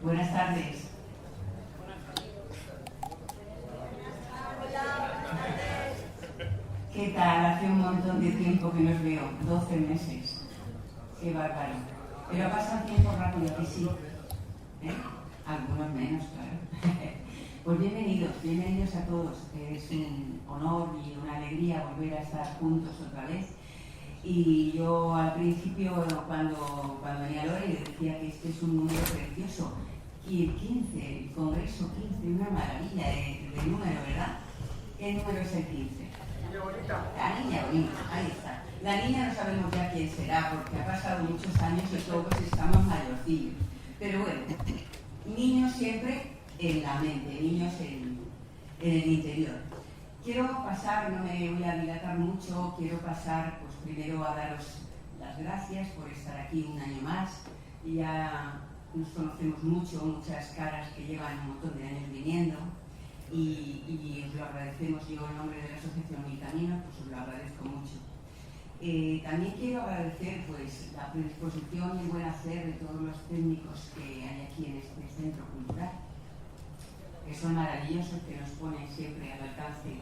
Buenas tardes. ¿Qué tal? Hace un montón de tiempo que nos veo, 12 meses. Qué bárbaro. Pero ha pasado tiempo rápido, que sí. Algunos menos, claro. Pues bienvenidos a todos. Es un honor y una alegría volver a estar juntos otra vez. Y yo al principio, cuando venía Lore, le decía que este es un número precioso. Y el 15, el Congreso 15, una maravilla de número, ¿verdad? ¿Qué número es el 15? La niña bonita, ahí está. La niña no sabemos ya quién será, porque ha pasado muchos años y todos estamos mayorcillos. Pero bueno, niños siempre en la mente, niños en el interior. Quiero pasar, no me voy a dilatar mucho, quiero pasar pues primero a daros las gracias por estar aquí un año más. Ya nos conocemos mucho, muchas caras que llevan un montón de años viniendo y os lo agradecemos. Yo en nombre de la Asociación Mi Camino, pues os lo agradezco mucho. También quiero agradecer pues la predisposición y el buen hacer de todos los técnicos que hay aquí en este centro cultural, que son maravillosos, que nos ponen siempre al alcance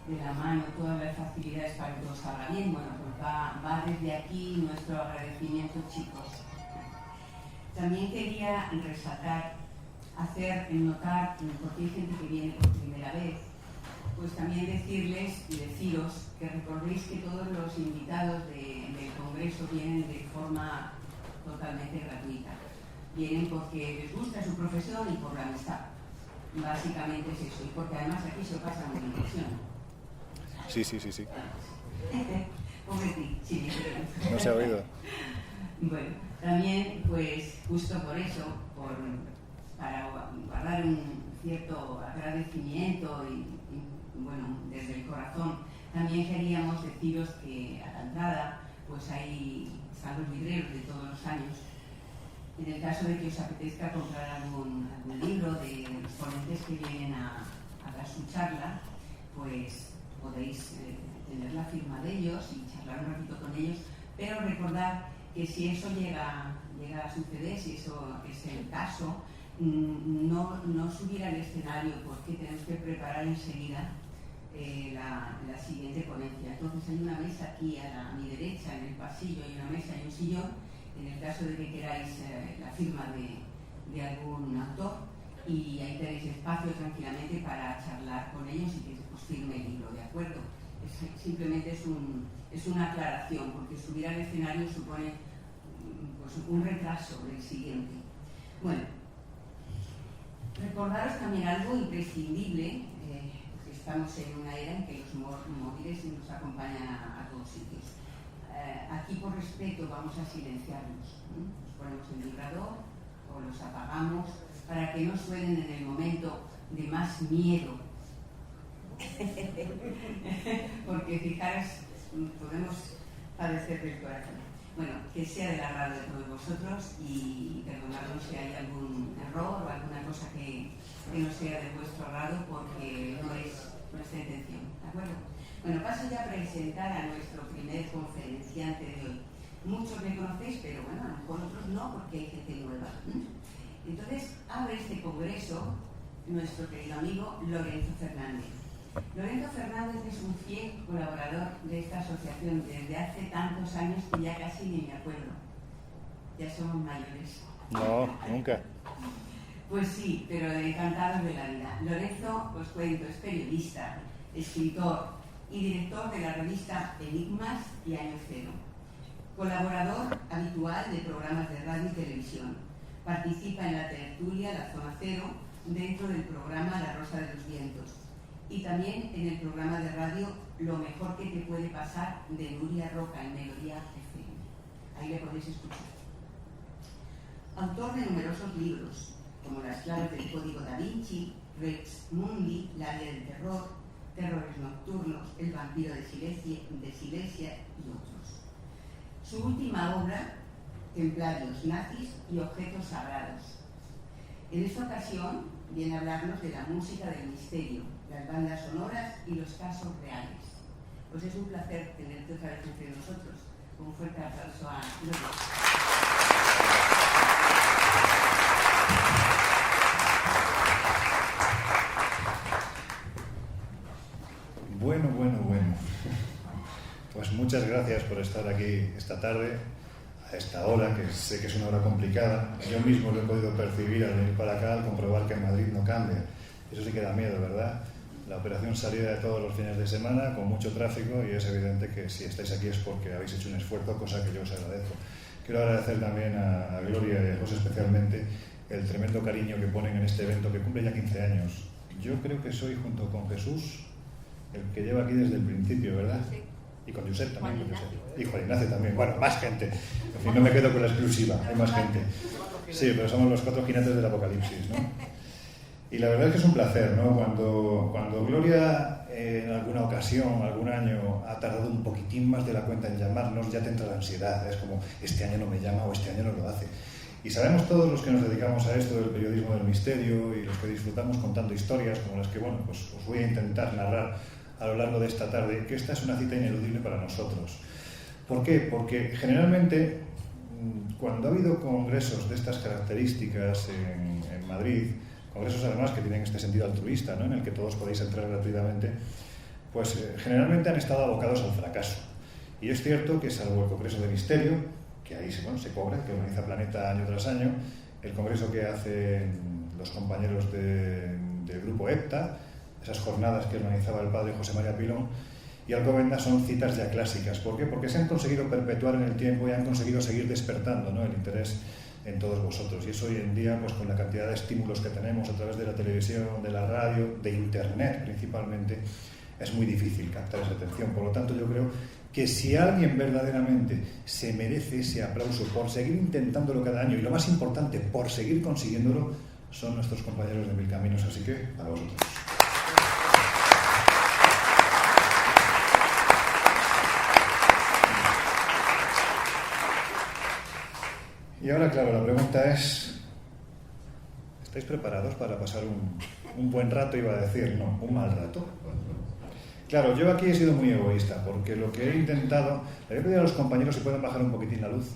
de la mano todas las facilidades para que todo salga bien. Bueno, pues va desde aquí nuestro agradecimiento, chicos. También quería resaltar, hacer notar, porque hay gente que viene por primera vez, pues también decirles y deciros que recordéis que todos los invitados del Congreso vienen de forma totalmente gratuita. Vienen porque les gusta su profesión y por la amistad. Básicamente es eso, y porque además aquí se pasa muy bien, ¿sí o no? Sí. Pobrecito, sí. No se ha oído. Bueno, también, pues, justo por eso, para guardar un cierto agradecimiento y, bueno, desde el corazón, también queríamos deciros que a la entrada, pues ahí están los vidreros de todos los años. En el caso de que os apetezca comprar algún libro de los ponentes que vienen a dar su charla, pues podéis tener la firma de ellos y charlar un ratito con ellos, pero recordad que si eso llega a suceder, si eso es el caso, no subir al escenario porque tenemos que preparar enseguida la siguiente ponencia. Entonces hay una mesa aquí a mi derecha en el pasillo, hay una mesa y un sillón, en el caso de que queráis la firma de algún autor, y ahí tenéis espacio tranquilamente para charlar con ellos y que os firme el libro, ¿de acuerdo? Simplemente es una aclaración, porque subir al escenario supone pues, un retraso del siguiente. Bueno, recordaros también algo imprescindible, porque estamos en una era en que los móviles nos acompañan a todos sitios. Aquí por respeto vamos a silenciarlos, los ponemos en vibrador o los apagamos para que no suenen en el momento de más miedo. Porque fijaros, podemos padecer del corazón. Bueno, que sea del agrado de todos vosotros y perdonadnos si hay algún error o alguna cosa que no sea de vuestro agrado, porque no es nuestra intención, ¿de acuerdo? Bueno, paso ya a presentar a nuestro primer conferenciante de hoy. Muchos me conocéis, pero bueno, a lo mejor otros no, porque hay gente nueva. Entonces, abre este congreso nuestro querido amigo Lorenzo Fernández. Lorenzo Fernández es un fiel colaborador de esta asociación desde hace tantos años que ya casi ni me acuerdo. Ya somos mayores. No, nunca. Pues sí, pero encantados de la vida. Lorenzo, os cuento, es periodista, escritor y director de la revista Enigmas y Año Cero. Colaborador habitual de programas de radio y televisión. Participa en la tertulia La Zona Cero dentro del programa La Rosa de los Vientos. Y también en el programa de radio Lo Mejor que te puede pasar de Nuria Roca en Melodía FM. Ahí le podéis escuchar. Autor de numerosos libros, como Las claves del Código Da Vinci, Rex Mundi, La Área del Terror, Terrores Nocturnos, El Vampiro de Silesia y otros. Su última obra, Templarios, Nazis y Objetos Sagrados. En esta ocasión viene a hablarnos de la música del misterio, las bandas sonoras y los casos reales. Pues es un placer tenerte otra vez entre nosotros. Un fuerte aplauso a Lorenzo. Bueno. Pues muchas gracias por estar aquí esta tarde, a esta hora, que sé que es una hora complicada. Yo mismo lo he podido percibir al venir para acá, al comprobar que en Madrid no cambia. Eso sí que da miedo, ¿verdad? La operación salida de todos los fines de semana, con mucho tráfico, y es evidente que si estáis aquí es porque habéis hecho un esfuerzo, cosa que yo os agradezco. Quiero agradecer también a Gloria y a José especialmente el tremendo cariño que ponen en este evento que cumple ya 15 años. Yo creo que soy, junto con Jesús, el que lleva aquí desde el principio, ¿verdad? Sí. Y con Josep también. Y Juan Ignacio también. Bueno, más gente. En fin, no me quedo con la exclusiva, hay más gente. Sí, pero somos los 4 jinetes del apocalipsis, ¿no? Y la verdad es que es un placer, ¿no? Cuando Gloria en alguna ocasión, algún año, ha tardado un poquitín más de la cuenta en llamarnos, ya te entra la ansiedad. Es como, este año no me llama o este año no lo hace. Y sabemos todos los que nos dedicamos a esto del periodismo del misterio y los que disfrutamos contando historias como las que, bueno, pues os voy a intentar narrar a lo largo de esta tarde, que esta es una cita ineludible para nosotros. ¿Por qué? Porque generalmente, cuando ha habido congresos de estas características en Madrid, congresos además que tienen este sentido altruista, ¿no?, en el que todos podéis entrar gratuitamente, pues generalmente han estado abocados al fracaso. Y es cierto que, salvo el Congreso de Misterio, que ahí se cobra, que organiza Planeta año tras año, el congreso que hacen los compañeros del grupo EPTA, esas jornadas que organizaba el padre José María Pilón, y Alcobendas, son citas ya clásicas. ¿Por qué? Porque se han conseguido perpetuar en el tiempo y han conseguido seguir despertando, ¿no?, el interés en todos vosotros. Y eso hoy en día, pues con la cantidad de estímulos que tenemos a través de la televisión, de la radio, de internet principalmente, es muy difícil captar esa atención. Por lo tanto, yo creo que si alguien verdaderamente se merece ese aplauso por seguir intentándolo cada año, y lo más importante, por seguir consiguiéndolo, son nuestros compañeros de Mil Caminos. Así que, para vosotros. Y ahora, claro, la pregunta es, ¿estáis preparados para pasar un buen rato? Iba a decir, no, un mal rato. Claro, yo aquí he sido muy egoísta, porque lo que he intentado, le voy a pedir a los compañeros si pueden bajar un poquitín la luz.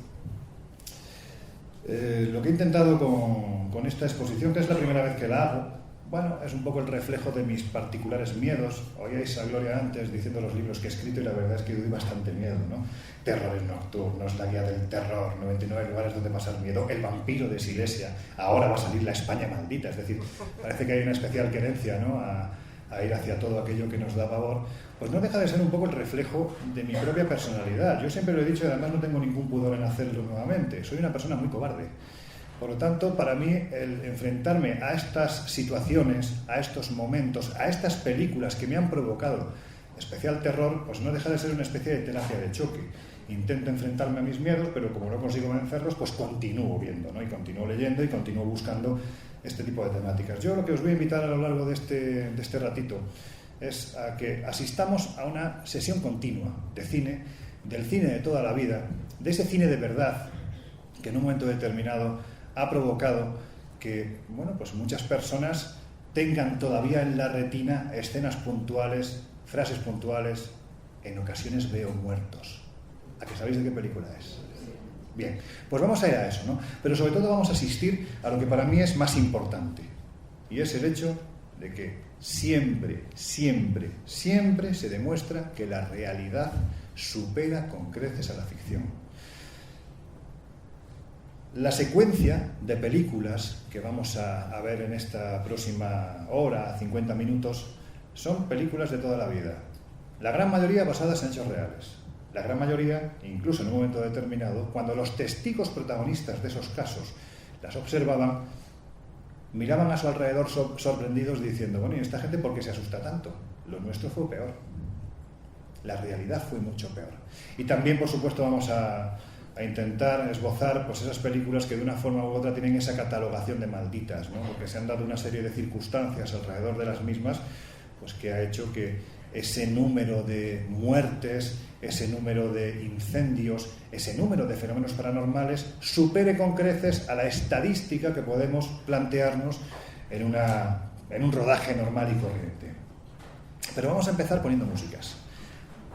Lo que he intentado con esta exposición, que es la primera vez que la hago, bueno, es un poco el reflejo de mis particulares miedos. Oíais a Gloria antes diciendo los libros que he escrito y la verdad es que doy bastante miedo, ¿no? Terrores nocturnos, La guía del terror, 99 lugares donde pasar miedo, El vampiro de Silesia, ahora va a salir La España maldita. Es decir, parece que hay una especial querencia, ¿no?, a ir hacia todo aquello que nos da pavor. Pues no deja de ser un poco el reflejo de mi propia personalidad. Yo siempre lo he dicho y además no tengo ningún pudor en hacerlo nuevamente. Soy una persona muy cobarde. Por lo tanto, para mí, el enfrentarme a estas situaciones, a estos momentos, a estas películas que me han provocado especial terror, pues no deja de ser una especie de terapia de choque. Intento enfrentarme a mis miedos, pero como no consigo vencerlos, pues continúo viendo, ¿no?, y continúo leyendo y continúo buscando este tipo de temáticas. Yo lo que os voy a invitar a lo largo de este ratito es a que asistamos a una sesión continua de cine, del cine de toda la vida, de ese cine de verdad que en un momento determinado ha provocado que, bueno, pues muchas personas tengan todavía en la retina escenas puntuales, frases puntuales, en ocasiones veo muertos. ¿A que sabéis de qué película es? Bien, pues vamos a ir a eso, ¿no? Pero sobre todo vamos a asistir a lo que para mí es más importante, y es el hecho de que siempre se demuestra que la realidad supera con creces a la ficción. La secuencia de películas que vamos a ver en esta próxima hora, 50 minutos, son películas de toda la vida. La gran mayoría basadas en hechos reales. La gran mayoría, incluso en un momento determinado, cuando los testigos protagonistas de esos casos las observaban, miraban a su alrededor sorprendidos diciendo, bueno, ¿y esta gente por qué se asusta tanto? Lo nuestro fue peor. La realidad fue mucho peor. Y también, por supuesto, vamos a intentar esbozar pues esas películas que de una forma u otra tienen esa catalogación de malditas, ¿no?, porque se han dado una serie de circunstancias alrededor de las mismas, pues que ha hecho que ese número de muertes, ese número de incendios, ese número de fenómenos paranormales supere con creces a la estadística que podemos plantearnos en un rodaje normal y corriente. Pero vamos a empezar poniendo músicas.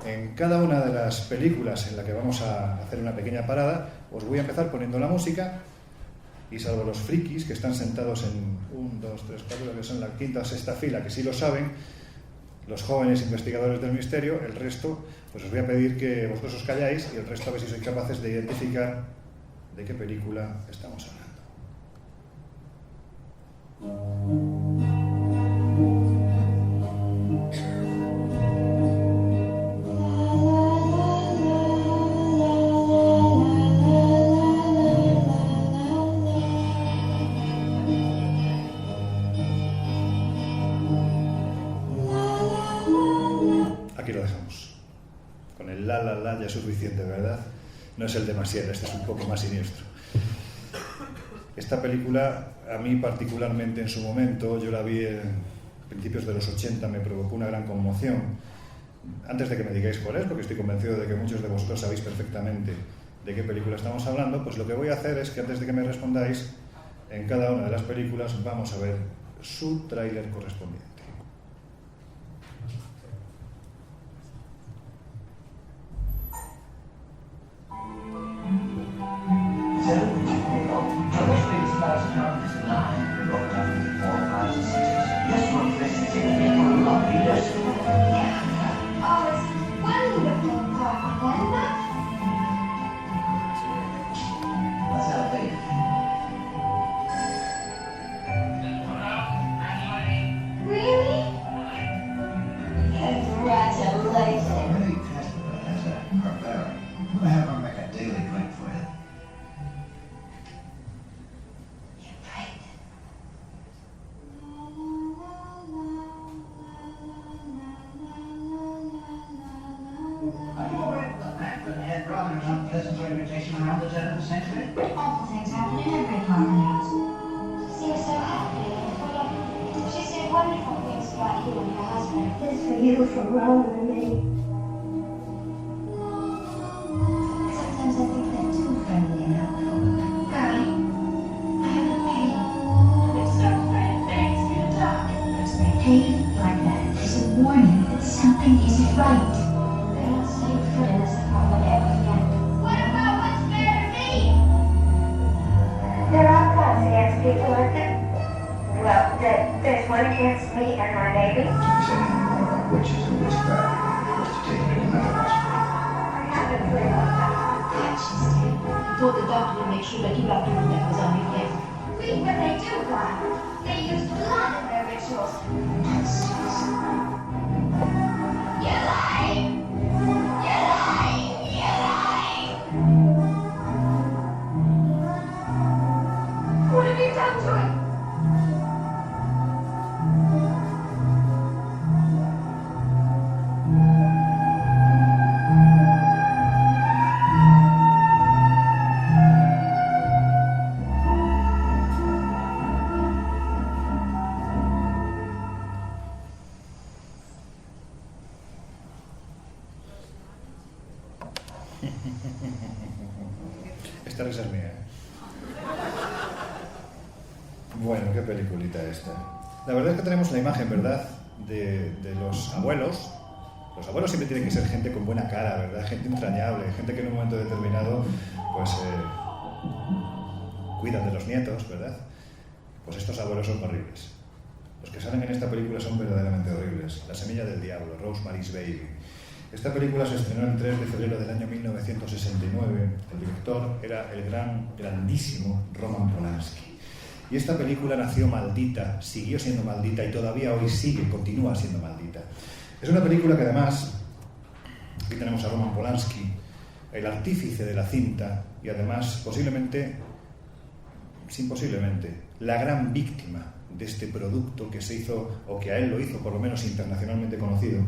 En cada una de las películas en la que vamos a hacer una pequeña parada, os voy a empezar poniendo la música, y salvo los frikis que están sentados en 1, 2, 3, 4, que son la quinta o sexta fila, que sí lo saben, los jóvenes investigadores del misterio. El resto, pues os voy a pedir que vosotros os calláis y el resto a ver si sois capaces de identificar de qué película estamos hablando. Aquí lo dejamos. Con el la la la ya es suficiente, ¿verdad? No es el de Massiel, este es un poco más siniestro. Esta película, a mí particularmente en su momento, yo la vi en principios de los 80, me provocó una gran conmoción. Antes de que me digáis cuál es, porque estoy convencido de que muchos de vosotros sabéis perfectamente de qué película estamos hablando, pues lo que voy a hacer es que antes de que me respondáis, en cada una de las películas vamos a ver su tráiler correspondiente. Esta risa es mía, ¿eh? Bueno, qué peliculita esta. La verdad es que tenemos la imagen, ¿verdad?, de los abuelos. Los abuelos siempre tienen que ser gente con buena cara, ¿verdad? Gente entrañable, gente que en un momento determinado, pues, cuidan de los nietos, ¿verdad? Pues estos abuelos son horribles. Los que salen en esta película son verdaderamente horribles. La semilla del diablo, Rosemary's Baby. Esta película se estrenó el 3 de febrero del año 1969. El director era el grandísimo Roman Polanski. Y esta película nació maldita, siguió siendo maldita y todavía hoy continúa siendo maldita. Es una película que además, aquí tenemos a Roman Polanski, el artífice de la cinta y además posiblemente, la gran víctima de este producto que se hizo, o que a él lo hizo por lo menos internacionalmente conocido,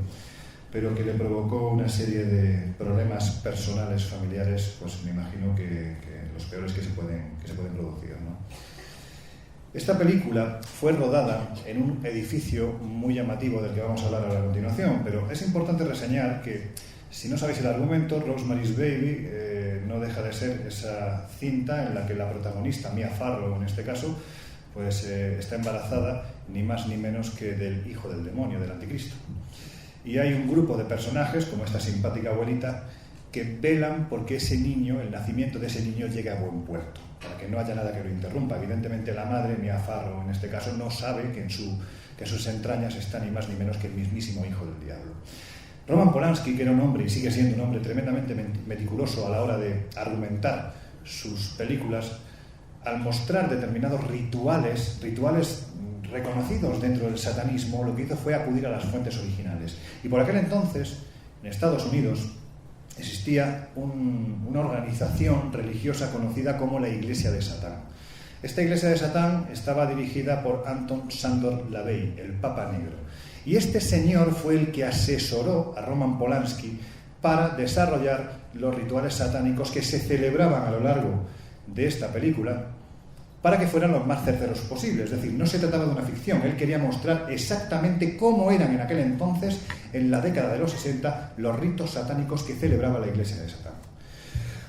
pero que le provocó una serie de problemas personales, familiares, pues me imagino que los peores que se pueden producir, ¿no? Esta película fue rodada en un edificio muy llamativo del que vamos a hablar a continuación, pero es importante reseñar que, si no sabéis el argumento, Rosemary's Baby no deja de ser esa cinta en la que la protagonista, Mia Farrow en este caso, pues está embarazada ni más ni menos que del hijo del demonio, del anticristo. Y hay un grupo de personajes, como esta simpática abuelita, que velan porque ese niño, el nacimiento de ese niño, llegue a buen puerto, para que no haya nada que lo interrumpa. Evidentemente la madre, Mia Farrow en este caso, no sabe que en su que en sus entrañas está ni más ni menos que el mismísimo hijo del diablo. Roman Polanski, que era un hombre y sigue siendo un hombre tremendamente meticuloso a la hora de argumentar sus películas, al mostrar determinados rituales reconocidos dentro del satanismo, lo que hizo fue acudir a las fuentes originales. Y por aquel entonces, en Estados Unidos, existía una organización religiosa conocida como la Iglesia de Satán. Esta Iglesia de Satán estaba dirigida por Anton Szandor LaVey, el Papa Negro. Y este señor fue el que asesoró a Roman Polanski para desarrollar los rituales satánicos que se celebraban a lo largo de esta película para que fueran los más certeros posibles. Es decir, no se trataba de una ficción, él quería mostrar exactamente cómo eran en aquel entonces, en la década de los 60, los ritos satánicos que celebraba la Iglesia de Satán.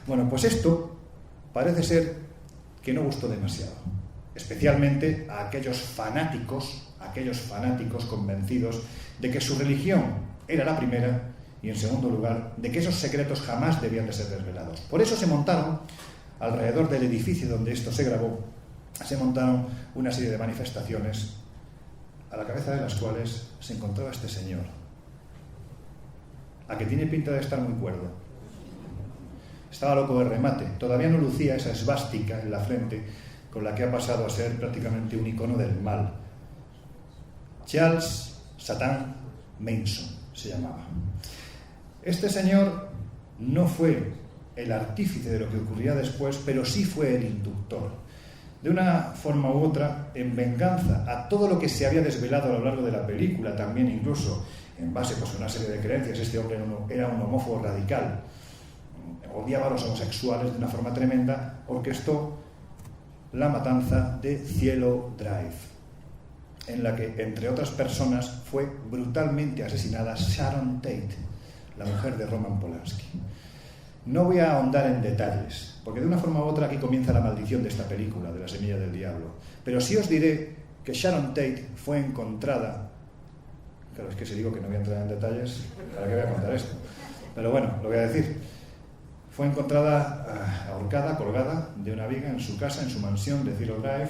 Bueno, pues esto parece ser que no gustó demasiado, especialmente a aquellos fanáticos convencidos de que su religión era la primera y, en segundo lugar, de que esos secretos jamás debían de ser desvelados. Por eso se montaron, alrededor del edificio donde esto se grabó, se montaron una serie de manifestaciones a la cabeza de las cuales se encontraba este señor, a que tiene pinta de estar muy cuerdo. Estaba loco de remate, todavía no lucía esa esvástica en la frente con la que ha pasado a ser prácticamente un icono del mal. Charles Satan Manson se llamaba. Este señor no fue el artífice de lo que ocurría después, pero sí fue el inductor. De una forma u otra, en venganza a todo lo que se había desvelado a lo largo de la película, también incluso en base pues, a una serie de creencias, este hombre era un homófobo radical, odiaba a los homosexuales de una forma tremenda, orquestó la matanza de Cielo Drive, en la que, entre otras personas, fue brutalmente asesinada Sharon Tate, la mujer de Roman Polanski. No voy a ahondar en detalles, porque de una forma u otra aquí comienza la maldición de esta película, de La semilla del diablo. Pero sí os diré que Sharon Tate fue encontrada... Claro, es que si digo que no voy a entrar en detalles, ¿para qué voy a contar esto? Pero bueno, lo voy a decir. Fue encontrada ahorcada, colgada de una viga en su casa, en su mansión de Cielo Drive,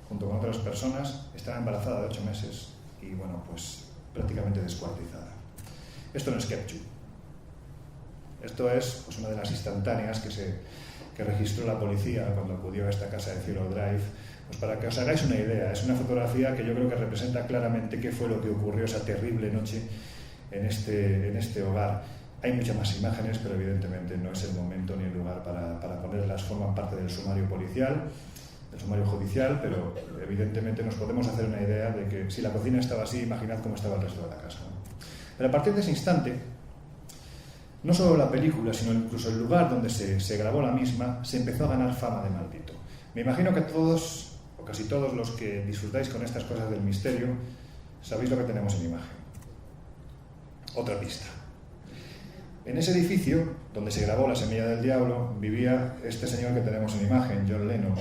junto con otras personas. Estaba embarazada de 8 meses y, bueno, pues prácticamente descuartizada. Esto no es ketchup. Esto es pues, una de las instantáneas que registró la policía cuando acudió a esta casa de Cielo Drive. Pues para que os hagáis una idea, es una fotografía que yo creo que representa claramente qué fue lo que ocurrió esa terrible noche en este hogar. Hay muchas más imágenes, pero evidentemente no es el momento ni el lugar para ponerlas. Forman parte del sumario policial, del sumario judicial, pero evidentemente nos podemos hacer una idea de que si la cocina estaba así, imaginad cómo estaba el resto de la casa, ¿no? Pero a partir de ese instante, no solo la película, sino incluso el lugar donde se grabó la misma, se empezó a ganar fama de maldito. Me imagino que todos, o casi todos los que disfrutáis con estas cosas del misterio, sabéis lo que tenemos en imagen. Otra pista. En ese edificio, donde se grabó La semilla del diablo, vivía este señor que tenemos en imagen, John Lennon.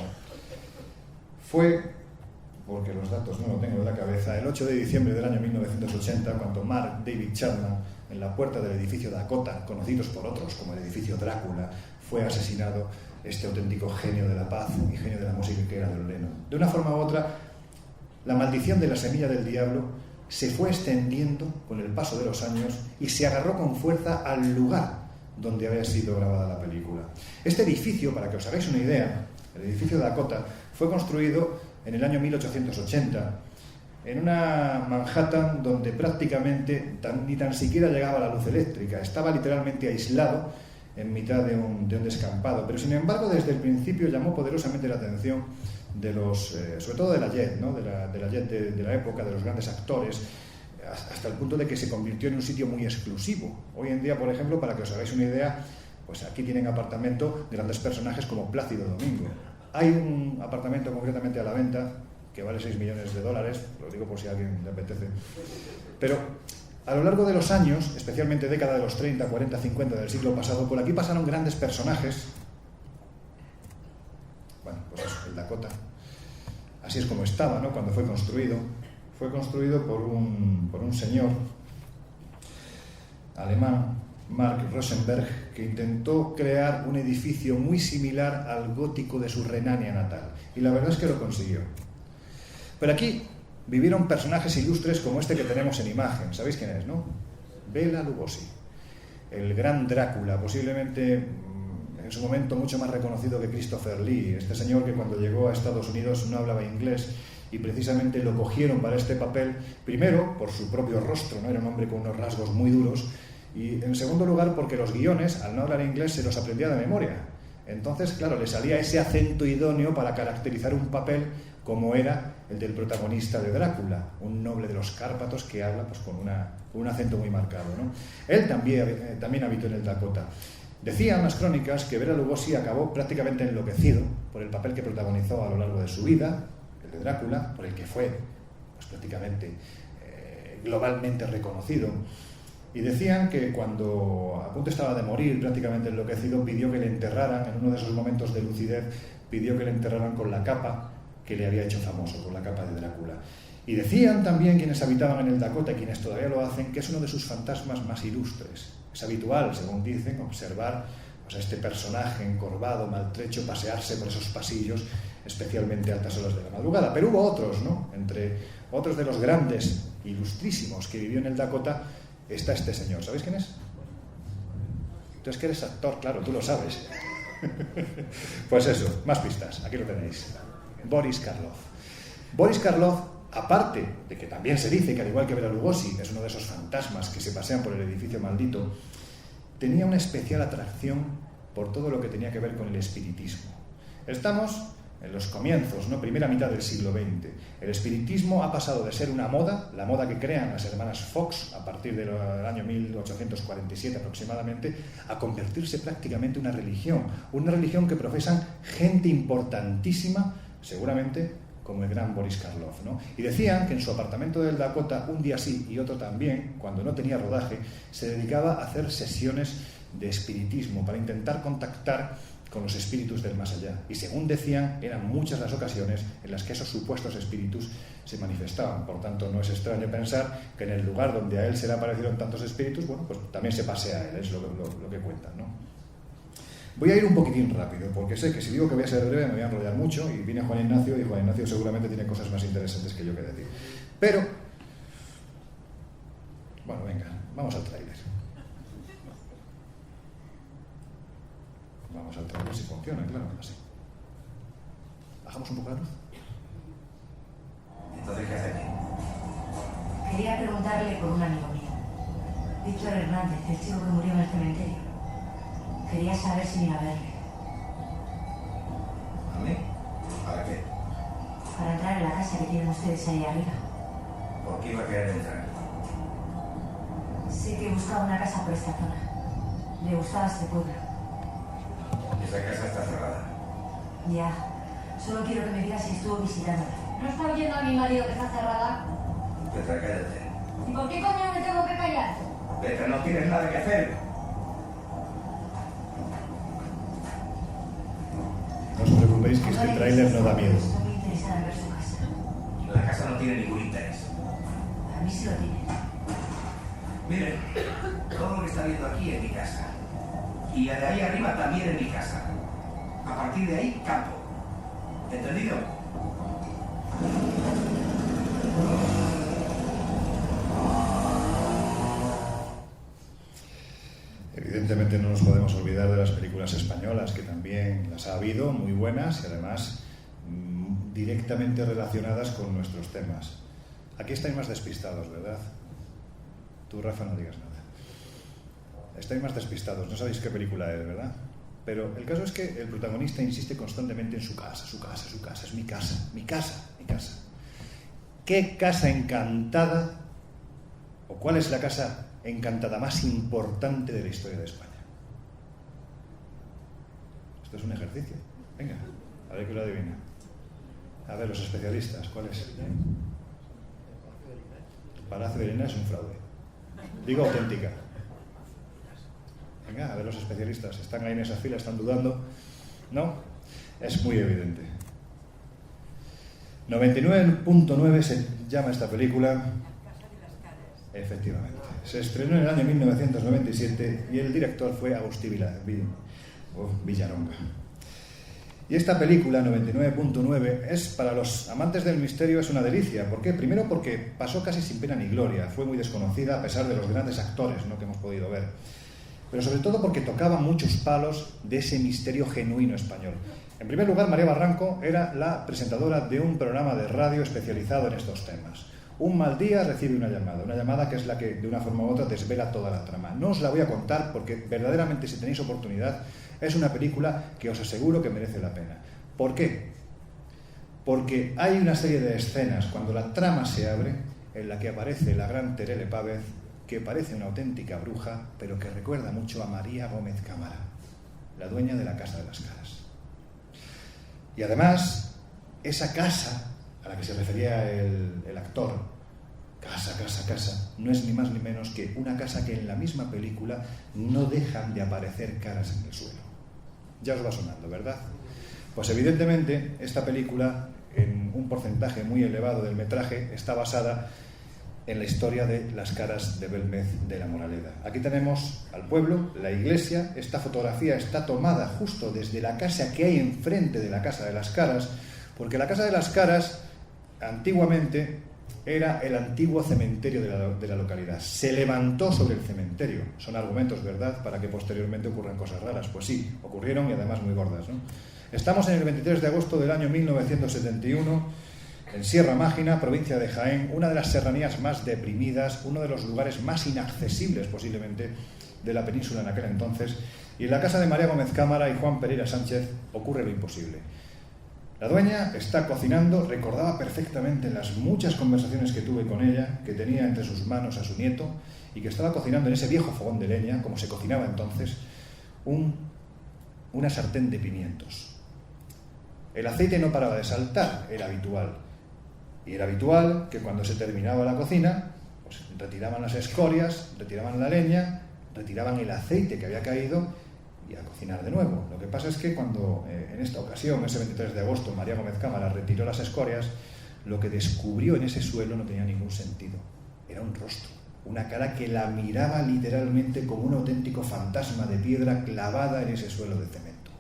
Fue, porque los datos no lo tengo de la cabeza, el 8 de diciembre del año 1980, cuando Mark David Chapman, en la puerta del edificio Dakota, conocidos por otros como el edificio Drácula, fue asesinado este auténtico genio de la paz y genio de la música que era John Lennon. De una forma u otra, la maldición de La semilla del diablo se fue extendiendo con el paso de los años y se agarró con fuerza al lugar donde había sido grabada la película. Este edificio, para que os hagáis una idea, el edificio Dakota, fue construido en el año 1880 en una Manhattan donde prácticamente ni tan siquiera llegaba la luz eléctrica, estaba literalmente aislado en mitad de un descampado, pero sin embargo desde el principio llamó poderosamente la atención de los, sobre todo de la Jet, ¿no? de la Jet de la época, de los grandes actores, hasta el punto de que se convirtió en un sitio muy exclusivo. Hoy en día, por ejemplo, para que os hagáis una idea, pues aquí tienen apartamento de grandes personajes como Plácido Domingo. Hay un apartamento concretamente a la venta que vale $6 millones, lo digo por si a alguien le apetece. Pero a lo largo de los años, especialmente década de los 30, 40, 50 del siglo pasado, por aquí pasaron grandes personajes. Bueno, pues eso, el Dakota. Así es como estaba, ¿no? Cuando fue construido. Fue construido por un señor alemán, Mark Rosenberg, que intentó crear un edificio muy similar al gótico de su Renania natal. Y la verdad es que lo consiguió. Pero aquí vivieron personajes ilustres como este que tenemos en imagen. ¿Sabéis quién es, no? Bela Lugosi, el gran Drácula, posiblemente en su momento mucho más reconocido que Christopher Lee, este señor que cuando llegó a Estados Unidos no hablaba inglés y precisamente lo cogieron para este papel, primero por su propio rostro, ¿no? Era un hombre con unos rasgos muy duros, y en segundo lugar porque los guiones, al no hablar inglés, se los aprendía de memoria. Entonces, claro, le salía ese acento idóneo para caracterizar un papel como era el del protagonista de Drácula, un noble de los Cárpatos que habla pues, con un acento muy marcado, ¿no? Él también habitó en el Dakota. Decían las crónicas que Bela Lugosi acabó prácticamente enloquecido por el papel que protagonizó a lo largo de su vida, el de Drácula, por el que fue pues, prácticamente globalmente reconocido. Y decían que cuando a punto estaba de morir, prácticamente enloquecido, pidió que le enterraran, en uno de esos momentos de lucidez, pidió que le enterraran con la capa que le había hecho famoso, con la capa de Drácula. Y decían también quienes habitaban en el Dakota y quienes todavía lo hacen, que es uno de sus fantasmas más ilustres. Es habitual, según dicen, observar pues, a este personaje encorvado, maltrecho, pasearse por esos pasillos, especialmente a altas horas de la madrugada. Pero hubo otros, ¿no? Entre otros de los grandes, ilustrísimos, que vivió en el Dakota, está este señor. ¿Sabéis quién es? Entonces que eres actor, claro, tú lo sabes. Pues eso, más pistas, aquí lo tenéis. Boris Karloff. Boris Karloff, aparte de que también se dice que al igual que Bela Lugosi es uno de esos fantasmas que se pasean por el edificio maldito, tenía una especial atracción por todo lo que tenía que ver con el espiritismo. Estamos en los comienzos, ¿no? Primera mitad del siglo XX. El espiritismo ha pasado de ser una moda, la moda que crean las hermanas Fox a partir del año 1847 aproximadamente, a convertirse prácticamente en una religión que profesan gente importantísima, seguramente como el gran Boris Karloff, ¿no? Y decían que en su apartamento del Dakota, un día sí y otro también, cuando no tenía rodaje, se dedicaba a hacer sesiones de espiritismo para intentar contactar con los espíritus del más allá. Y según decían, eran muchas las ocasiones en las que esos supuestos espíritus se manifestaban. Por tanto, no es extraño pensar que en el lugar donde a él se le aparecieron tantos espíritus, bueno, pues también se pasea a él, es lo que cuentan, ¿no? Voy a ir un poquitín rápido, porque sé que si digo que voy a ser breve me voy a enrollar mucho, y viene Juan Ignacio, y Juan Ignacio seguramente tiene cosas más interesantes que yo que decir. Pero, bueno, venga, vamos al tráiler. Vamos al tráiler si funciona, claro, así. ¿Bajamos un poco la luz? Entonces, ¿qué hace aquí? Quería preguntarle por un amigo mío, Víctor Hernández, el chico que murió en el cementerio. Quería saber si iba a verle. ¿A mí? ¿Para qué? Para entrar en la casa que tienen ustedes ahí arriba. ¿Por qué iba a querer entrar? Sé que buscaba una casa por esta zona. Le gustaba este pueblo. Esa casa está cerrada. Ya. Solo quiero que me diga si estuvo visitándola. ¿No está oyendo a mi marido que está cerrada? Petra, cállate. ¿Y por qué coño me tengo que callar? Petra, no tienes nada que hacer. No os preocupéis que este tráiler no da miedo. Estoy muy interesada en ver su casa. La casa no tiene ningún interés. A mí sí lo tiene. Miren, todo lo que está viendo aquí es mi casa. Y de ahí arriba también es mi casa. A partir de ahí, campo. ¿Entendido? Evidentemente no nos podemos olvidar de las películas españolas, que también las ha habido, muy buenas y además directamente relacionadas con nuestros temas. Aquí estáis más despistados, ¿verdad? Tú, Rafa, no digas nada. Estáis más despistados, no sabéis qué película es, ¿verdad? Pero el caso es que el protagonista insiste constantemente en su casa, es mi casa, mi casa, mi casa. ¿Qué casa encantada o cuál es la casa encantada más importante de la historia de España? Esto es un ejercicio. Venga, a ver que lo adivina. A ver, los especialistas, ¿cuál es? El Palacio de Lina es un fraude. Digo auténtica. Venga, a ver los especialistas. Están ahí en esa fila, están dudando. ¿No? Es muy evidente. 99.9 se llama esta película. Efectivamente. Se estrenó en el año 1997 y el director fue Agustí Villaronga. Y esta película, 99.9, es para los amantes del misterio es una delicia. ¿Por qué? Primero porque pasó casi sin pena ni gloria, fue muy desconocida a pesar de los grandes actores, ¿no?, que hemos podido ver. Pero sobre todo porque tocaba muchos palos de ese misterio genuino español. En primer lugar, María Barranco era la presentadora de un programa de radio especializado en estos temas. Un mal día recibe una llamada que es la que de una forma u otra desvela toda la trama. No os la voy a contar porque verdaderamente, si tenéis oportunidad, es una película que os aseguro que merece la pena. ¿Por qué? Porque hay una serie de escenas cuando la trama se abre en la que aparece la gran Terele Pávez, que parece una auténtica bruja, pero que recuerda mucho a María Gómez Cámara, la dueña de la Casa de las Caras. Y además, esa casa a la que se refería el actor, casa, no es ni más ni menos que una casa que en la misma película no dejan de aparecer caras en el suelo. Ya os va sonando, ¿verdad? Pues evidentemente esta película, en un porcentaje muy elevado del metraje, está basada en la historia de las caras de Belmez de la Moraleda. Aquí tenemos al pueblo, la iglesia. Esta fotografía está tomada justo desde la casa que hay enfrente de la Casa de las Caras, porque la Casa de las Caras antiguamente era el antiguo cementerio de la localidad. Se levantó sobre el cementerio. Son argumentos, ¿verdad?, para que posteriormente ocurran cosas raras. Pues sí, ocurrieron, y además muy gordas, ¿no? Estamos en el 23 de agosto del año 1971, en Sierra Mágina, provincia de Jaén, una de las serranías más deprimidas, uno de los lugares más inaccesibles posiblemente de la península en aquel entonces, y en la casa de María Gómez Cámara y Juan Pereira Sánchez ocurre lo imposible. La dueña está cocinando, recordaba perfectamente en las muchas conversaciones que tuve con ella, que tenía entre sus manos a su nieto, y que estaba cocinando en ese viejo fogón de leña, como se cocinaba entonces, una sartén de pimientos. El aceite no paraba de saltar, era habitual. Y era habitual que cuando se terminaba la cocina, pues retiraban las escorias, retiraban la leña, retiraban el aceite que había caído y a cocinar de nuevo. Lo que pasa es que cuando en esta ocasión, ese 23 de agosto, María Gómez Cámara retiró las escorias, lo que descubrió en ese suelo no tenía ningún sentido. Era un rostro, una cara que la miraba literalmente como un auténtico fantasma de piedra clavada en ese suelo de cemento.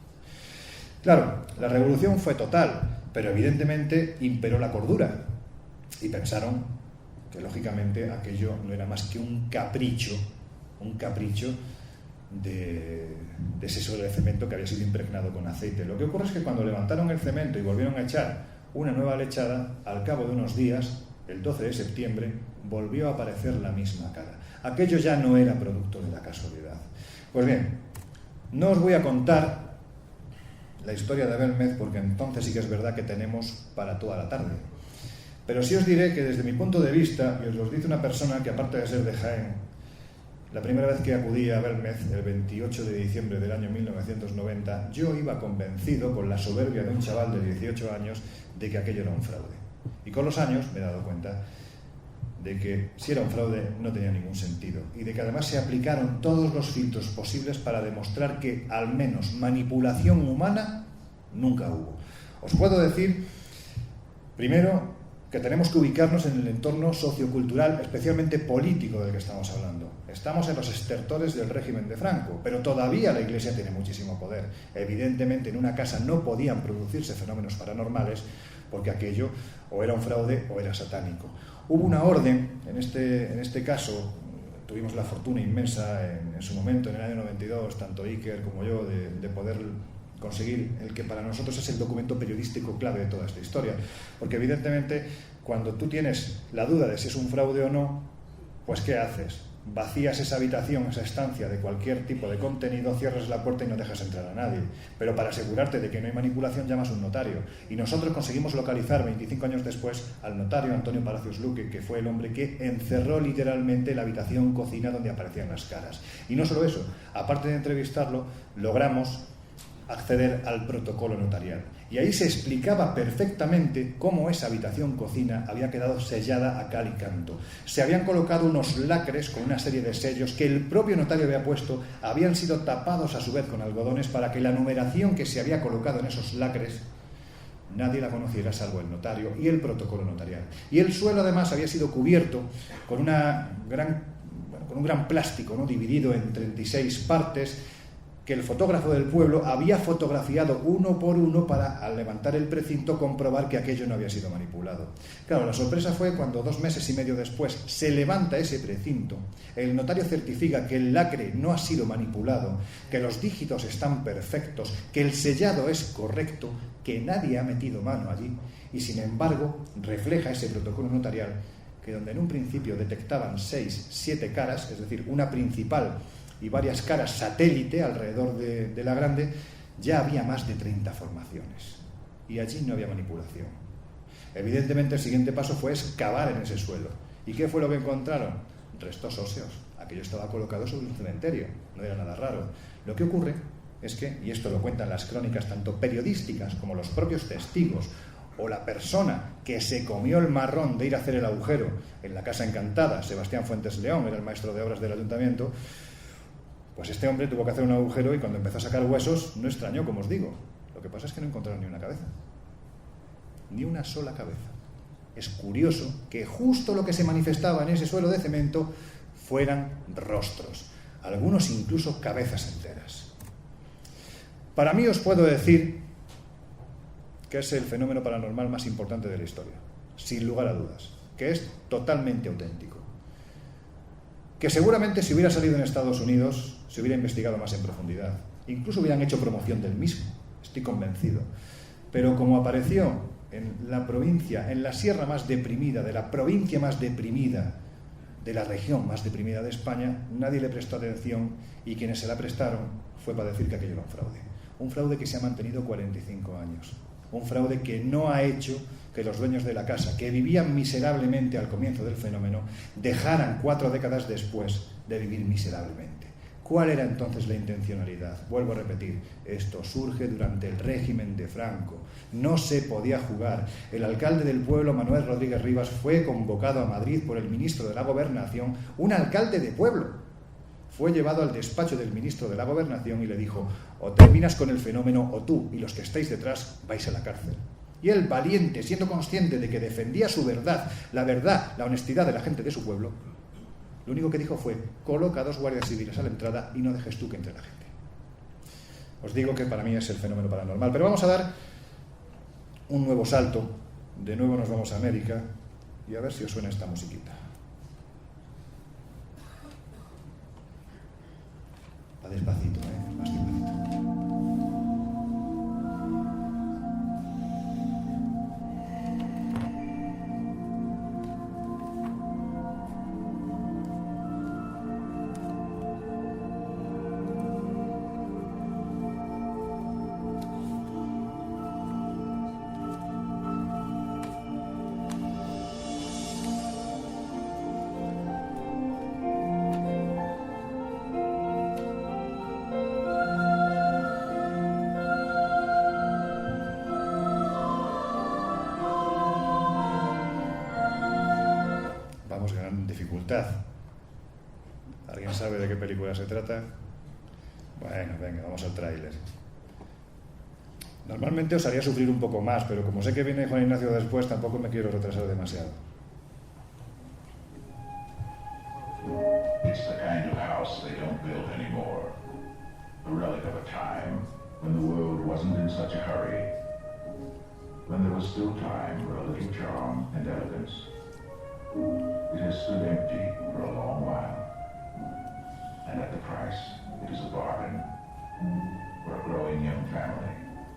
Claro, la revolución fue total, pero evidentemente imperó la cordura y pensaron que lógicamente aquello no era más que un capricho de ese suelo de cemento que había sido impregnado con aceite. Lo que ocurre es que cuando levantaron el cemento y volvieron a echar una nueva lechada, al cabo de unos días, el 12 de septiembre, volvió a aparecer la misma cara. Aquello ya no era producto de la casualidad. Pues bien, no os voy a contar la historia de Belmez, porque entonces sí que es verdad que tenemos para toda la tarde. Pero sí os diré que desde mi punto de vista, y os lo dice una persona que aparte de ser de Jaén, la primera vez que acudí a Belmez, el 28 de diciembre del año 1990, yo iba convencido, con la soberbia de un chaval de 18 años, de que aquello era un fraude. Y con los años me he dado cuenta de que si era un fraude no tenía ningún sentido, y de que además se aplicaron todos los filtros posibles para demostrar que al menos manipulación humana nunca hubo. Os puedo decir, primero, que tenemos que ubicarnos en el entorno sociocultural, especialmente político del que estamos hablando. Estamos en los estertores del régimen de Franco, pero todavía la Iglesia tiene muchísimo poder. Evidentemente en una casa no podían producirse fenómenos paranormales porque aquello o era un fraude o era satánico. Hubo una orden, en este caso tuvimos la fortuna inmensa en su momento, en el año 92, tanto Iker como yo, de poder conseguir el que para nosotros es el documento periodístico clave de toda esta historia. Porque evidentemente cuando tú tienes la duda de si es un fraude o no, pues ¿qué haces? Vacías esa habitación, esa estancia de cualquier tipo de contenido, cierras la puerta y no dejas entrar a nadie. Pero para asegurarte de que no hay manipulación llamas a un notario. Y nosotros conseguimos localizar 25 años después al notario Antonio Palacios Luque, que fue el hombre que encerró literalmente la habitación cocina donde aparecían las caras. Y no solo eso, aparte de entrevistarlo, logramos acceder al protocolo notarial. Y ahí se explicaba perfectamente cómo esa habitación cocina había quedado sellada a cal y canto. Se habían colocado unos lacres con una serie de sellos que el propio notario había puesto, habían sido tapados a su vez con algodones para que la numeración que se había colocado en esos lacres nadie la conociera salvo el notario y el protocolo notarial. Y el suelo además había sido cubierto con un gran plástico, ¿no?, dividido en 36 partes, que el fotógrafo del pueblo había fotografiado uno por uno para, al levantar el precinto, comprobar que aquello no había sido manipulado. Claro, la sorpresa fue cuando 2 meses y medio después se levanta ese precinto, el notario certifica que el lacre no ha sido manipulado, que los dígitos están perfectos, que el sellado es correcto, que nadie ha metido mano allí, y sin embargo refleja ese protocolo notarial que donde en un principio detectaban 6, 7 caras, es decir, una principal y varias caras satélite alrededor de la grande, ya había más de 30 formaciones. Y allí no había manipulación. Evidentemente el siguiente paso fue excavar en ese suelo. ¿Y qué fue lo que encontraron? Restos óseos. Aquello estaba colocado sobre un cementerio. No era nada raro. Lo que ocurre es que, y esto lo cuentan las crónicas tanto periodísticas como los propios testigos, o la persona que se comió el marrón de ir a hacer el agujero en la Casa Encantada, Sebastián Fuentes León, era el maestro de obras del ayuntamiento, pues este hombre tuvo que hacer un agujero y cuando empezó a sacar huesos no extrañó, como os digo. Lo que pasa es que no encontraron ni una cabeza. Ni una sola cabeza. Es curioso que justo lo que se manifestaba en ese suelo de cemento fueran rostros, algunos incluso cabezas enteras. Para mí os puedo decir que es el fenómeno paranormal más importante de la historia, sin lugar a dudas, que es totalmente auténtico. Que seguramente si hubiera salido en Estados Unidos se hubiera investigado más en profundidad, incluso hubieran hecho promoción del mismo, estoy convencido. Pero como apareció en la provincia, en la sierra más deprimida, de la provincia más deprimida, de la región más deprimida de España, nadie le prestó atención y quienes se la prestaron fue para decir que aquello era un fraude. Un fraude que se ha mantenido 45 años. Un fraude que no ha hecho que los dueños de la casa, que vivían miserablemente al comienzo del fenómeno, dejaran 4 décadas después de vivir miserablemente. ¿Cuál era entonces la intencionalidad? Vuelvo a repetir, esto surge durante el régimen de Franco. No se podía jugar. El alcalde del pueblo, Manuel Rodríguez Rivas, fue convocado a Madrid por el ministro de la Gobernación, un alcalde de pueblo. Fue llevado al despacho del ministro de la Gobernación y le dijo: o terminas con el fenómeno o tú y los que estáis detrás vais a la cárcel. Y él, valiente, siendo consciente de que defendía su verdad, la honestidad de la gente de su pueblo, lo único que dijo fue: coloca 2 guardias civiles a la entrada y no dejes tú que entre la gente. Os digo que para mí es el fenómeno paranormal. Pero vamos a dar un nuevo salto. De nuevo nos vamos a América y a ver si os suena esta musiquita. Va despacito, más despacito. ¿Alguien sabe de qué película se trata? Bueno, venga, vamos al tráiler. Normalmente os haría sufrir un poco más, pero como sé que viene Juan Ignacio después, tampoco me quiero retrasar demasiado. It's the kind of house they don't build anymore. A relic of a time when the world wasn't in such a hurry. When there was still time for a little charm and elegance. It has stood empty for a long while. And at the price, it is a bargain. For a growing young family,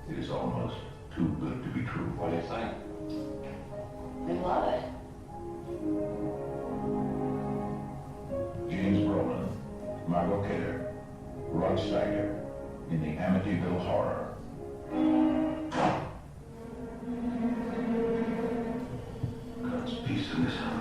it is almost too good to be true. What do you think? We love it. James Brolin, Margot Kidder, Rod Steiger in the Amityville Horror. God's peace in this house.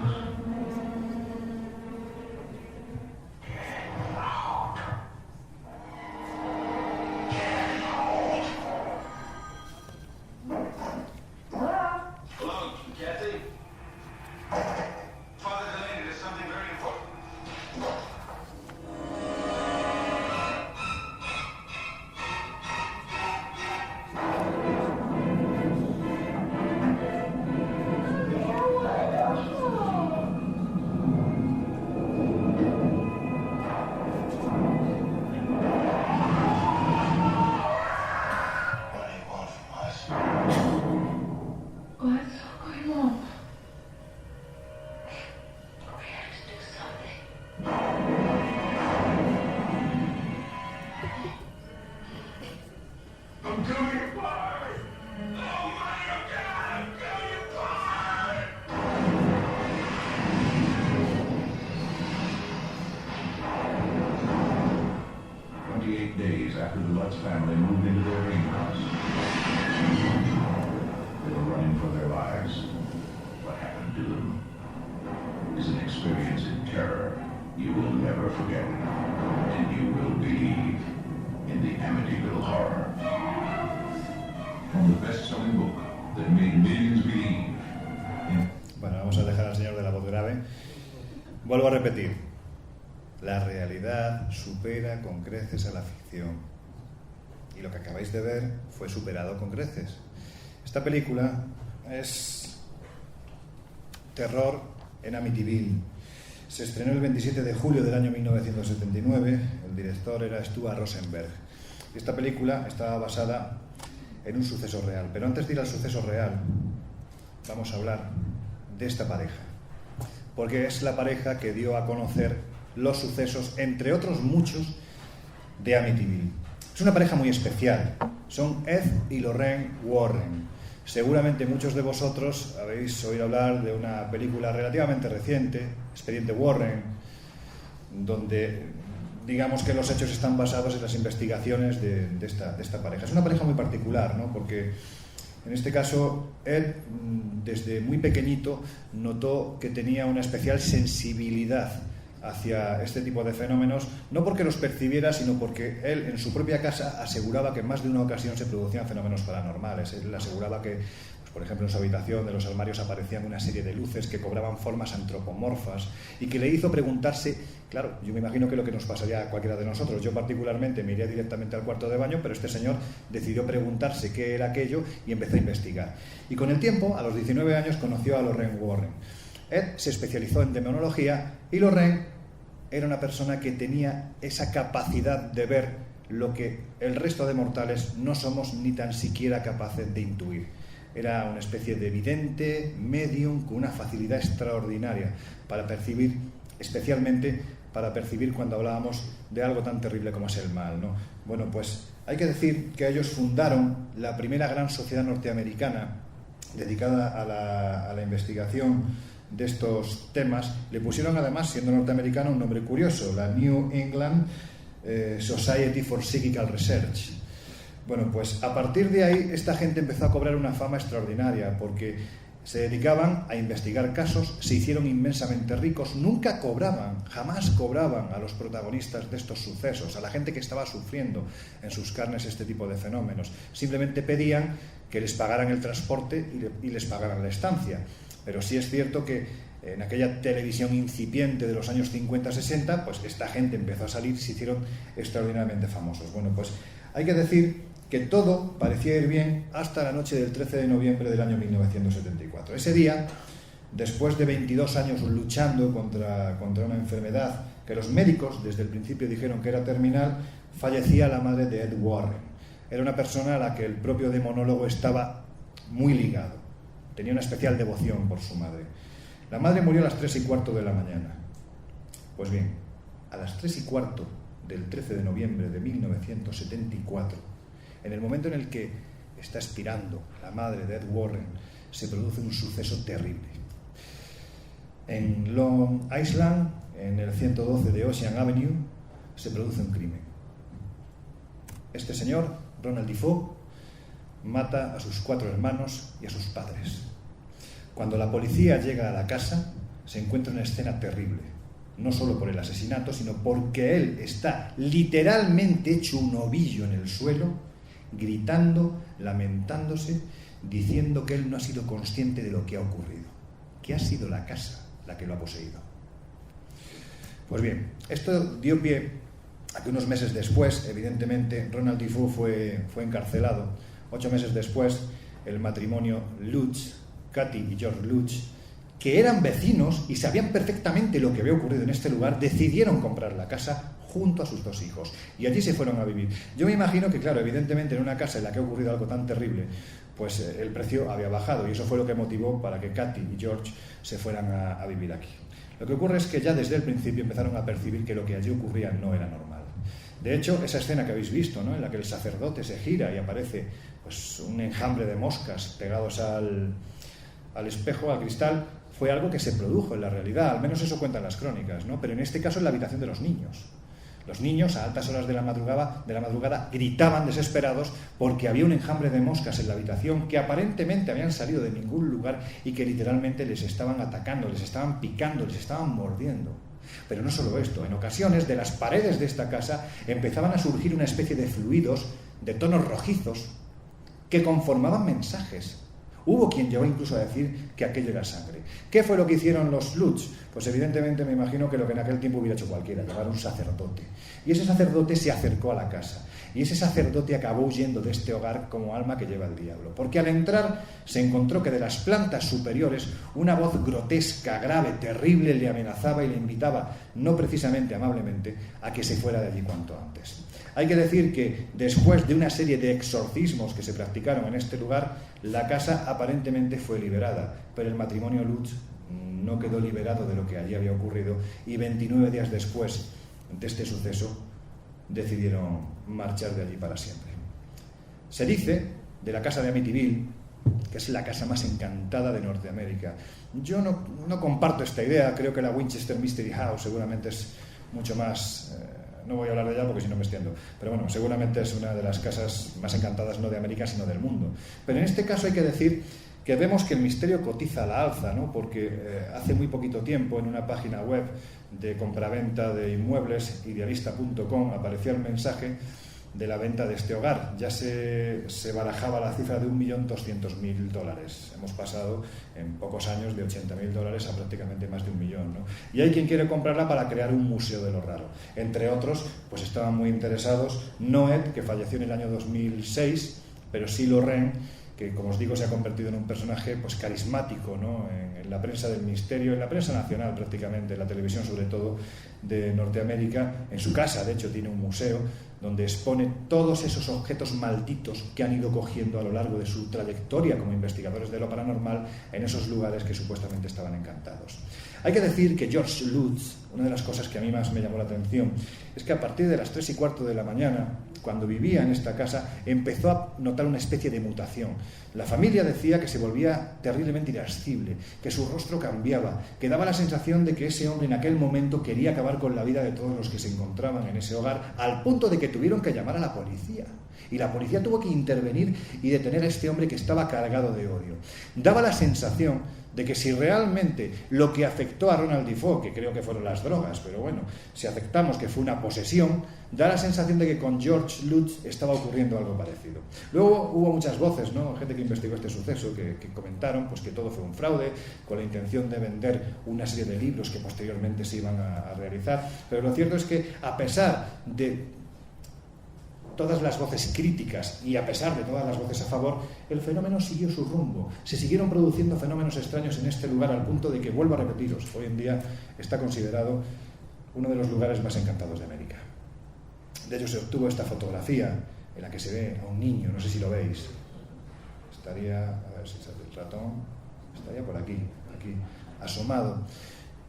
8 days after the Lutz family moved into their dream house. They were running for their lives. What happened to them is an experience in terror you will never forget, and you will believe in the Amityville Horror. From the best-selling book that made millions believe in... Bueno, vamos a dejar al señor de la voz grave. Vuelvo a repetir. La realidad supera con creces a la ficción. Y lo que acabáis de ver fue superado con creces. Esta película es terror en Amityville. Se estrenó el 27 de julio del año 1979. El director era Stuart Rosenberg. Y esta película estaba basada en un suceso real. Pero antes de ir al suceso real, vamos a hablar de esta pareja. Porque es la pareja que dio a conocer los sucesos, entre otros muchos, de Amityville. Es una pareja muy especial. Son Ed y Lorraine Warren. Seguramente muchos de vosotros habéis oído hablar de una película relativamente reciente, Expediente Warren, donde digamos que los hechos están basados en las investigaciones de esta pareja. Es una pareja muy particular, ¿no? Porque en este caso Ed, desde muy pequeñito, notó que tenía una especial sensibilidad hacia este tipo de fenómenos, no porque los percibiera, sino porque él en su propia casa aseguraba que en más de una ocasión se producían fenómenos paranormales. Él aseguraba que, pues, por ejemplo, en su habitación de los armarios aparecían una serie de luces que cobraban formas antropomorfas y que le hizo preguntarse, claro, yo me imagino que lo que nos pasaría a cualquiera de nosotros, yo particularmente me iría directamente al cuarto de baño, pero este señor decidió preguntarse qué era aquello y empezó a investigar. Y con el tiempo, a los 19 años, conoció a Lorraine Warren. Ed se especializó en demonología y Lorraine era una persona que tenía esa capacidad de ver lo que el resto de mortales no somos ni tan siquiera capaces de intuir. Era una especie de vidente, medium, con una facilidad extraordinaria para percibir, especialmente para percibir cuando hablábamos de algo tan terrible como es el mal, ¿no? Bueno, pues hay que decir que ellos fundaron la primera gran sociedad norteamericana dedicada a la investigación de estos temas. Le pusieron además, siendo norteamericano, un nombre curioso, la New England Society for Psychical Research. Bueno, pues a partir de ahí esta gente empezó a cobrar una fama extraordinaria porque se dedicaban a investigar casos, se hicieron inmensamente ricos, nunca cobraban, jamás cobraban a los protagonistas de estos sucesos, a la gente que estaba sufriendo en sus carnes este tipo de fenómenos. Simplemente pedían que les pagaran el transporte y les pagaran la estancia. Pero sí es cierto que en aquella televisión incipiente de los años 50-60, pues esta gente empezó a salir y se hicieron extraordinariamente famosos. Bueno, pues hay que decir que todo parecía ir bien hasta la noche del 13 de noviembre del año 1974. Ese día, después de 22 años luchando contra una enfermedad que los médicos desde el principio dijeron que era terminal, fallecía la madre de Ed Warren. Era una persona a la que el propio demonólogo estaba muy ligado. Tenía una especial devoción por su madre. La madre murió a las 3:15 de la mañana. Pues bien, a las 3:15 del 13 de noviembre de 1974, en el momento en el que está expirando la madre de Ed Warren, se produce un suceso terrible. En Long Island, en el 112 de Ocean Avenue, se produce un crimen. Este señor, Ronald DeFoe, mata a sus 4 hermanos y a sus padres. Cuando la policía llega a la casa, se encuentra una escena terrible, no solo por el asesinato, sino porque él está literalmente hecho un ovillo en el suelo, gritando, lamentándose, diciendo que él no ha sido consciente de lo que ha ocurrido, que ha sido la casa la que lo ha poseído. Pues bien, esto dio pie a que unos meses después, evidentemente, Ronald DeFoe fue encarcelado. 8 meses después, el matrimonio Lutz, Kathy y George Lutz, que eran vecinos y sabían perfectamente lo que había ocurrido en este lugar, decidieron comprar la casa junto a sus 2 hijos. Y allí se fueron a vivir. Yo me imagino que, claro, evidentemente en una casa en la que ha ocurrido algo tan terrible, pues el precio había bajado y eso fue lo que motivó para que Kathy y George se fueran a vivir aquí. Lo que ocurre es que ya desde el principio empezaron a percibir que lo que allí ocurría no era normal. De hecho, esa escena que habéis visto, ¿no?, en la que el sacerdote se gira y aparece pues un enjambre de moscas pegados al espejo, al cristal, fue algo que se produjo en la realidad, al menos eso cuentan las crónicas, ¿no? Pero en este caso en la habitación de los niños. Los niños a altas horas de la madrugada gritaban desesperados porque había un enjambre de moscas en la habitación que aparentemente habían salido de ningún lugar y que literalmente les estaban atacando, les estaban picando, les estaban mordiendo. Pero no solo esto, en ocasiones de las paredes de esta casa empezaban a surgir una especie de fluidos de tonos rojizos que conformaban mensajes. Hubo quien llegó incluso a decir que aquello era sangre. ¿Qué fue lo que hicieron los Lutz? Pues evidentemente me imagino que lo que en aquel tiempo hubiera hecho cualquiera, llevar un sacerdote. Y ese sacerdote se acercó a la casa. Y ese sacerdote acabó huyendo de este hogar como alma que lleva el diablo. Porque al entrar se encontró que de las plantas superiores una voz grotesca, grave, terrible le amenazaba y le invitaba, no precisamente amablemente, a que se fuera de allí cuanto antes. Hay que decir que después de una serie de exorcismos que se practicaron en este lugar, la casa aparentemente fue liberada, pero el matrimonio Lutz no quedó liberado de lo que allí había ocurrido y 29 días después de este suceso decidieron marchar de allí para siempre. Se dice de la casa de Amityville que es la casa más encantada de Norteamérica. Yo no comparto esta idea, creo que la Winchester Mystery House seguramente es mucho más... no voy a hablar de ella porque si no me extiendo, pero bueno, seguramente es una de las casas más encantadas no de América sino del mundo. Pero en este caso hay que decir que vemos que el misterio cotiza a la alza, ¿no? Porque hace muy poquito tiempo en una página web de compraventa de inmuebles, idealista.com, apareció el mensaje de la venta de este hogar. Ya se barajaba la cifra de $1.200.000. Hemos pasado en pocos años de $80.000 a prácticamente más de $1 millón, ¿no? Y hay quien quiere comprarla para crear un museo de lo raro. Entre otros, pues estaban muy interesados Noet, que falleció en el año 2006, pero sí Lorraine, que como os digo se ha convertido en un personaje pues carismático, ¿no? En la prensa del misterio, en la prensa nacional prácticamente, en la televisión sobre todo de Norteamérica. En su casa, de hecho, tiene un museo donde expone todos esos objetos malditos que han ido cogiendo a lo largo de su trayectoria como investigadores de lo paranormal en esos lugares que supuestamente estaban encantados. Hay que decir que George Lutz, una de las cosas que a mí más me llamó la atención, es que a partir de las 3:15 de la mañana, cuando vivía en esta casa, empezó a notar una especie de mutación. La familia decía que se volvía terriblemente irascible, que su rostro cambiaba, que daba la sensación de que ese hombre en aquel momento quería acabar con la vida de todos los que se encontraban en ese hogar, al punto de que tuvieron que llamar a la policía. Y la policía tuvo que intervenir y detener a este hombre que estaba cargado de odio. Daba la sensación de que si realmente lo que afectó a Ronald Defoe, que creo que fueron las drogas, pero bueno, si aceptamos que fue una posesión, da la sensación de que con George Lutz estaba ocurriendo algo parecido. Luego hubo muchas voces, ¿no? Gente que investigó este suceso, que comentaron pues, que todo fue un fraude, con la intención de vender una serie de libros que posteriormente se iban a realizar, pero lo cierto es que a pesar de todas las voces críticas y a pesar de todas las voces a favor, el fenómeno siguió su rumbo. Se siguieron produciendo fenómenos extraños en este lugar al punto de que, vuelvo a repetiros, hoy en día está considerado uno de los lugares más encantados de América. De hecho, se obtuvo esta fotografía en la que se ve a un niño, no sé si lo veis. Estaría, a ver si sale el ratón, estaría por aquí, asomado.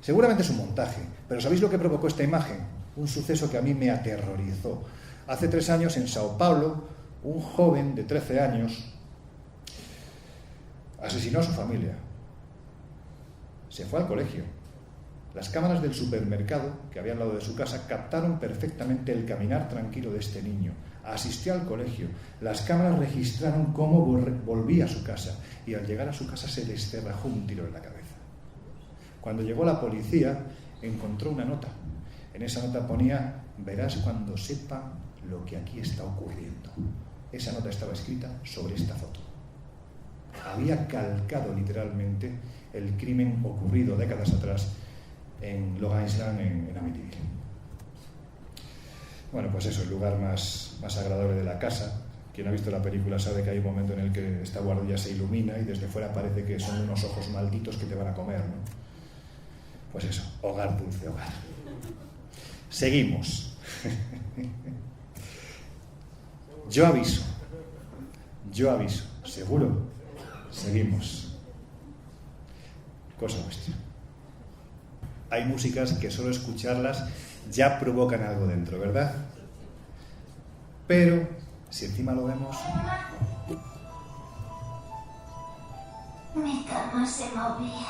Seguramente es un montaje, pero ¿sabéis lo que provocó esta imagen? Un suceso que a mí me aterrorizó. Hace 3 años en Sao Paulo, un joven de 13 años asesinó a su familia. Se fue al colegio. Las cámaras del supermercado que había al lado de su casa captaron perfectamente el caminar tranquilo de este niño. Asistió al colegio. Las cámaras registraron cómo volvía a su casa y al llegar a su casa se descerrajó un tiro en la cabeza. Cuando llegó la policía, encontró una nota. En esa nota ponía: verás cuando sepa lo que aquí está ocurriendo. Esa nota estaba escrita sobre esta foto. Había calcado literalmente el crimen ocurrido décadas atrás en Long Island, en Amityville. Bueno, pues eso, el lugar más agradable de la casa. Quien ha visto la película sabe que hay un momento en el que esta guardilla se ilumina y desde fuera parece que son unos ojos malditos que te van a comer, ¿no? Pues eso, hogar, dulce hogar. Seguimos. Yo aviso, seguro, seguimos. Cosa nuestra. Hay músicas que solo escucharlas ya provocan algo dentro, ¿verdad? Pero, si encima lo vemos... Mi cama se movía.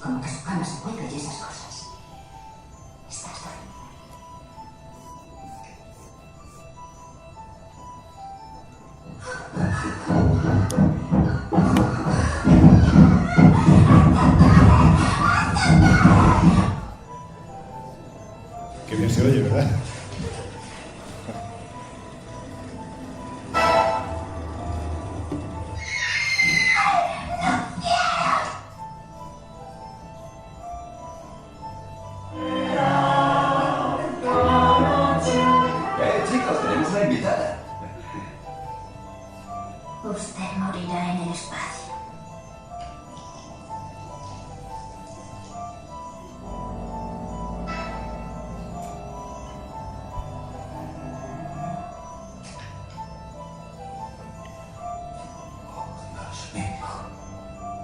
como que su cama se cuelga y esas cosas. Estás dormida. Qué bien se oye, ¿verdad? Chicos, tenemos una invitada. Usted morirá en el espacio.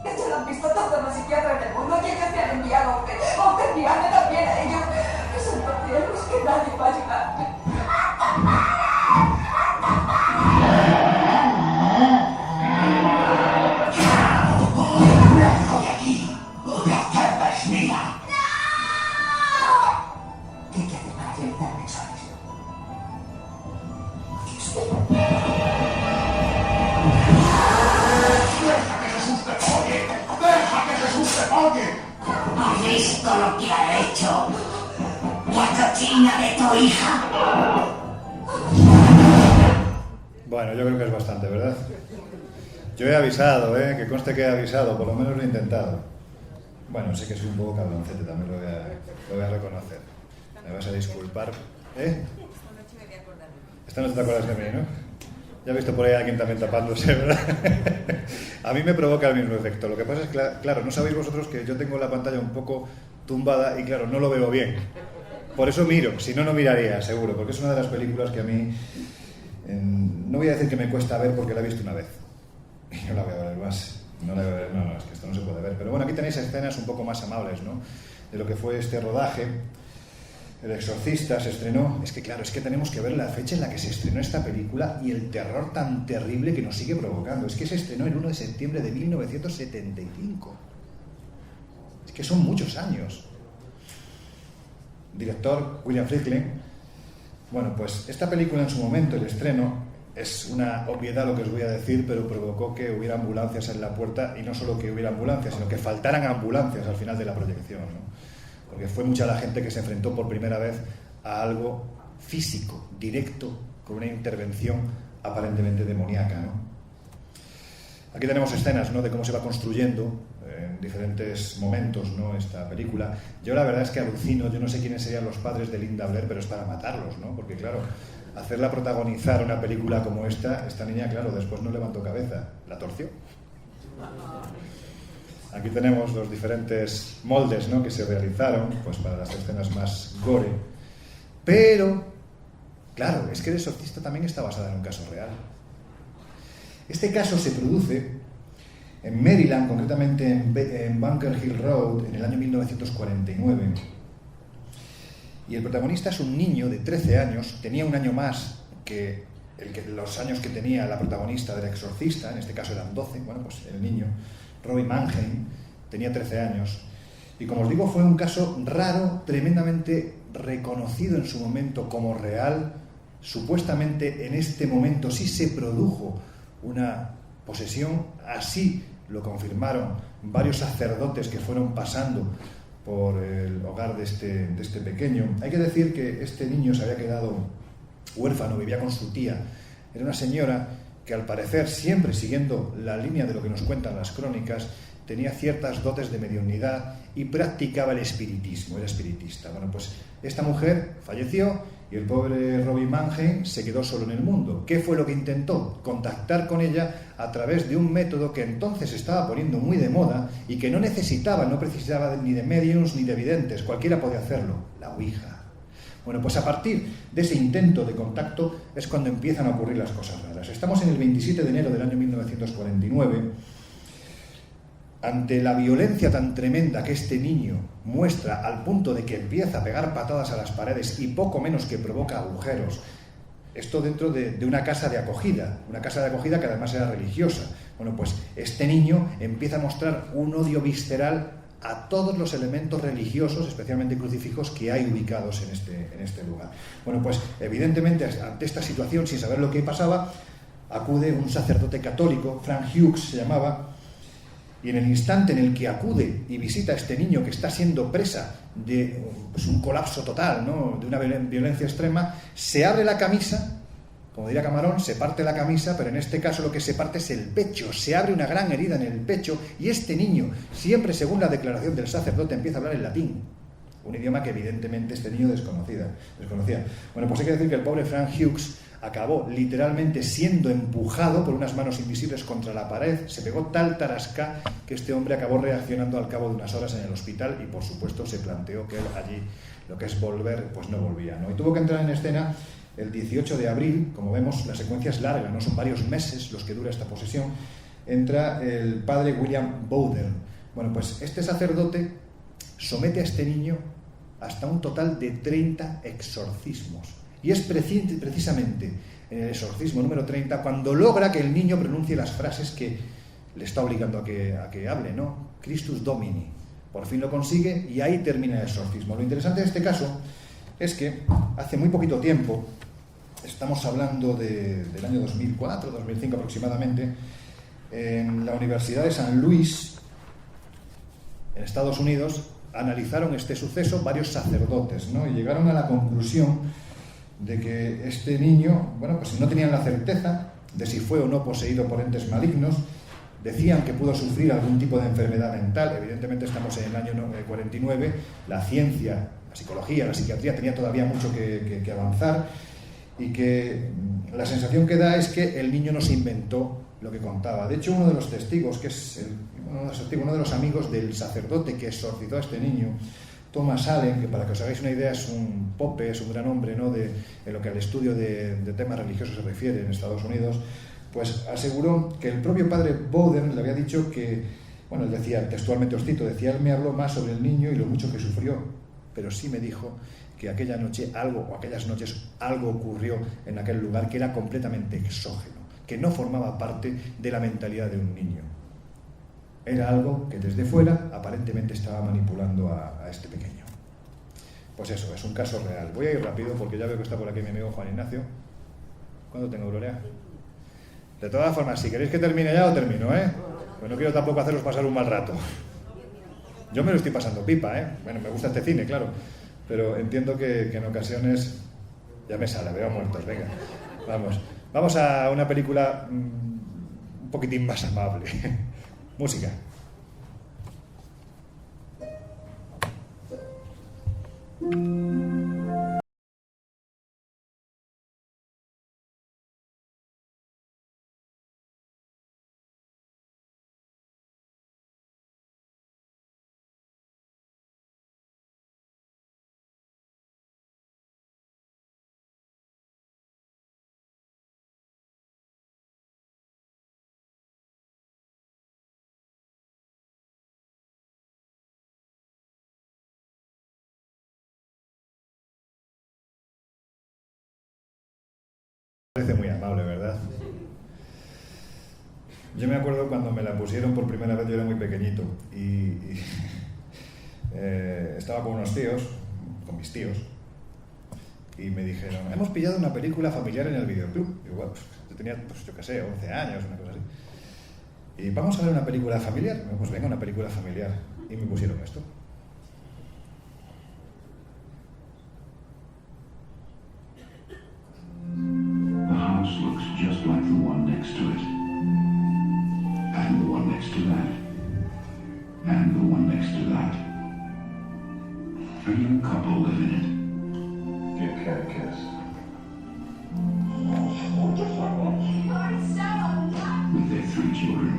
Esto lo han visto todos los psiquiatras del mundo y ellos me han enviado a usted. A usted enviarme también a ellos. Que son los cielos que nadie va a ayudar. ¿Qué hay que hacer para realizar mensuales? ¿Has visto lo que ha hecho la cochina de tu hija? Bueno, yo creo que es bastante, ¿verdad? Yo he avisado, que conste que he avisado, por lo menos lo he intentado. Bueno, sé que soy un poco cabroncete, también lo voy a reconocer. Me vas a disculpar. Esta noche te acuerdas de mí, ¿no? Ya he visto por ahí a alguien también tapándose, ¿verdad? A mí me provoca el mismo efecto. Lo que pasa es que, claro, no sabéis vosotros que yo tengo la pantalla un poco tumbada y, claro, no lo veo bien. Por eso miro, si no, no miraría, seguro, porque es una de las películas que a mí... no voy a decir que me cuesta ver porque la he visto una vez. Y no la voy a ver más. No, es que esto no se puede ver. Pero bueno, aquí tenéis escenas un poco más amables, ¿no? De lo que fue este rodaje. El Exorcista se estrenó... Es que claro, es que tenemos que ver la fecha en la que se estrenó esta película y el terror tan terrible que nos sigue provocando. Es que se estrenó el 1 de septiembre de 1975. Es que son muchos años. Director William Friedkin. Bueno, pues esta película en su momento, el estreno, es una obviedad lo que os voy a decir, pero provocó que hubiera ambulancias en la puerta, y no solo que hubiera ambulancias, sino que faltaran ambulancias al final de la proyección, ¿no? Porque fue mucha la gente que se enfrentó por primera vez a algo físico, directo, con una intervención aparentemente demoníaca, ¿no? Aquí tenemos escenas, ¿no?, de cómo se va construyendo en diferentes momentos, ¿no?, esta película. Yo la verdad es que alucino, yo no sé quiénes serían los padres de Linda Blair, pero es para matarlos, ¿no? Porque claro, hacerla protagonizar una película como esta niña, claro, después no levantó cabeza, la torció. Aquí tenemos los diferentes moldes, ¿no?, que se realizaron pues para las escenas más gore. Pero, claro, es que El Exorcista también está basada en un caso real. Este caso se produce en Maryland, concretamente en Bunker Hill Road, en el año 1949. Y el protagonista es un niño de 13 años, tenía un año más que los años que tenía la protagonista del Exorcista, en este caso eran 12, bueno, pues el niño, Robbie Mannheim, tenía 13 años. Y como os digo, fue un caso raro, tremendamente reconocido en su momento como real. Supuestamente en este momento sí se produjo una posesión, así lo confirmaron varios sacerdotes que fueron pasando por el hogar de este pequeño. Hay que decir que este niño se había quedado huérfano, vivía con su tía. Era una señora que, al parecer, siempre siguiendo la línea de lo que nos cuentan las crónicas, tenía ciertas dotes de mediunidad y practicaba el espiritismo, era espiritista. Bueno, pues esta mujer falleció y el pobre Robbie Mannheim se quedó solo en el mundo. ¿Qué fue lo que intentó? Contactar con ella a través de un método que entonces se estaba poniendo muy de moda y que no precisaba ni de mediums ni de videntes, cualquiera podía hacerlo, la Ouija. Bueno, pues a partir de ese intento de contacto es cuando empiezan a ocurrir las cosas raras. Estamos en el 27 de enero del año 1949, ante la violencia tan tremenda que este niño muestra, al punto de que empieza a pegar patadas a las paredes y poco menos que provoca agujeros. Esto dentro de una casa de acogida que además era religiosa. Bueno, pues este niño empieza a mostrar un odio visceral a todos los elementos religiosos, especialmente crucifijos, que hay ubicados en este lugar. Bueno, pues evidentemente ante esta situación, sin saber lo que pasaba, acude un sacerdote católico, Frank Hughes se llamaba, y en el instante en el que acude y visita a este niño que está siendo presa de pues, un colapso total, ¿no?, de una violencia extrema, se abre la camisa, como diría Camarón, se parte la camisa, pero en este caso lo que se parte es el pecho, se abre una gran herida en el pecho, y este niño, siempre según la declaración del sacerdote, empieza a hablar en latín, un idioma que evidentemente este niño desconocía. Bueno, pues hay que decir que el pobre Frank Hughes acabó literalmente siendo empujado por unas manos invisibles contra la pared, se pegó tal tarasca que este hombre acabó reaccionando al cabo de unas horas en el hospital, y por supuesto se planteó que él allí, lo que es volver, pues no volvía, ¿no? Y tuvo que entrar en escena el 18 de abril, como vemos, la secuencia es larga, no son varios meses los que dura esta posesión. Entra el padre William Bowden. Bueno, pues este sacerdote somete a este niño hasta un total de 30 exorcismos. Y es precisamente en el exorcismo número 30 cuando logra que el niño pronuncie las frases que le está obligando a que hable, ¿no? Christus Domini. Por fin lo consigue y ahí termina el exorcismo. Lo interesante de este caso es que hace muy poquito tiempo, estamos hablando del año 2004, 2005 aproximadamente, en la Universidad de San Luis, en Estados Unidos, analizaron este suceso varios sacerdotes, ¿no? Y llegaron a la conclusión de que este niño, bueno, pues no tenían la certeza de si fue o no poseído por entes malignos. Decían que pudo sufrir algún tipo de enfermedad mental. Evidentemente estamos en el año 49, la ciencia, la psicología, la psiquiatría tenía todavía mucho que avanzar, y que la sensación que da es que el niño no se inventó lo que contaba. De hecho, uno de los testigos, que es uno de los amigos del sacerdote que exorcizó a este niño, Thomas Allen, que para que os hagáis una idea es un pope, es un gran hombre, ¿no?, en lo que al estudio de temas religiosos se refiere en Estados Unidos, pues aseguró que el propio padre Bowden le había dicho que, bueno, él decía, textualmente os cito, decía, él me habló más sobre el niño y lo mucho que sufrió, pero sí me dijo que aquella noche aquellas noches algo ocurrió en aquel lugar que era completamente exógeno, que no formaba parte de la mentalidad de un niño. Era algo que desde fuera aparentemente estaba manipulando a este pequeño. Pues eso, es un caso real. Voy a ir rápido porque ya veo que está por aquí mi amigo Juan Ignacio. ¿Cuándo tengo, Gloria? De todas formas, si queréis que termine ya, lo termino, ¿eh? Pues no quiero tampoco haceros pasar un mal rato. Yo me lo estoy pasando pipa, ¿eh? Bueno, me gusta este cine, claro, pero entiendo que en ocasiones ya me sale, veo muertos, venga. Vamos a una película un poquitín más amable. Música. Parece muy amable, ¿verdad? Yo me acuerdo cuando me la pusieron por primera vez, yo era muy pequeñito y estaba con unos tíos, con mis tíos, y me dijeron, hemos pillado una película familiar en el videoclub. Y bueno, yo tenía, pues yo qué sé, 11 años, una cosa así. Y vamos a ver una película familiar. Pues venga, una película familiar. Y me pusieron esto. The house looks just like the one next to it. And the one next to that. And the one next to that. A young couple live in it. Give Cat a kiss. With their 3 children.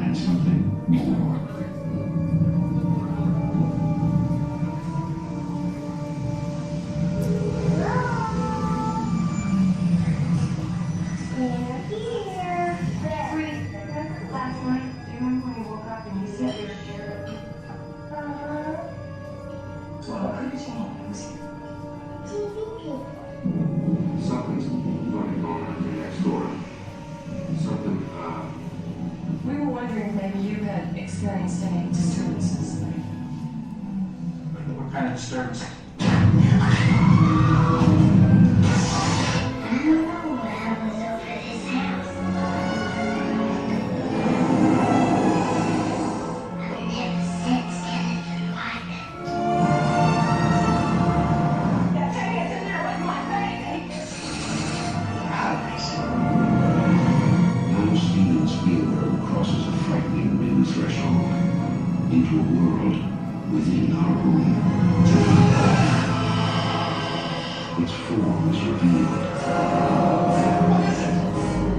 And something more. Socrates. wondering if maybe you had experienced any disturbances. What kind of disturbance? Into a world within our own. Its form is revealed.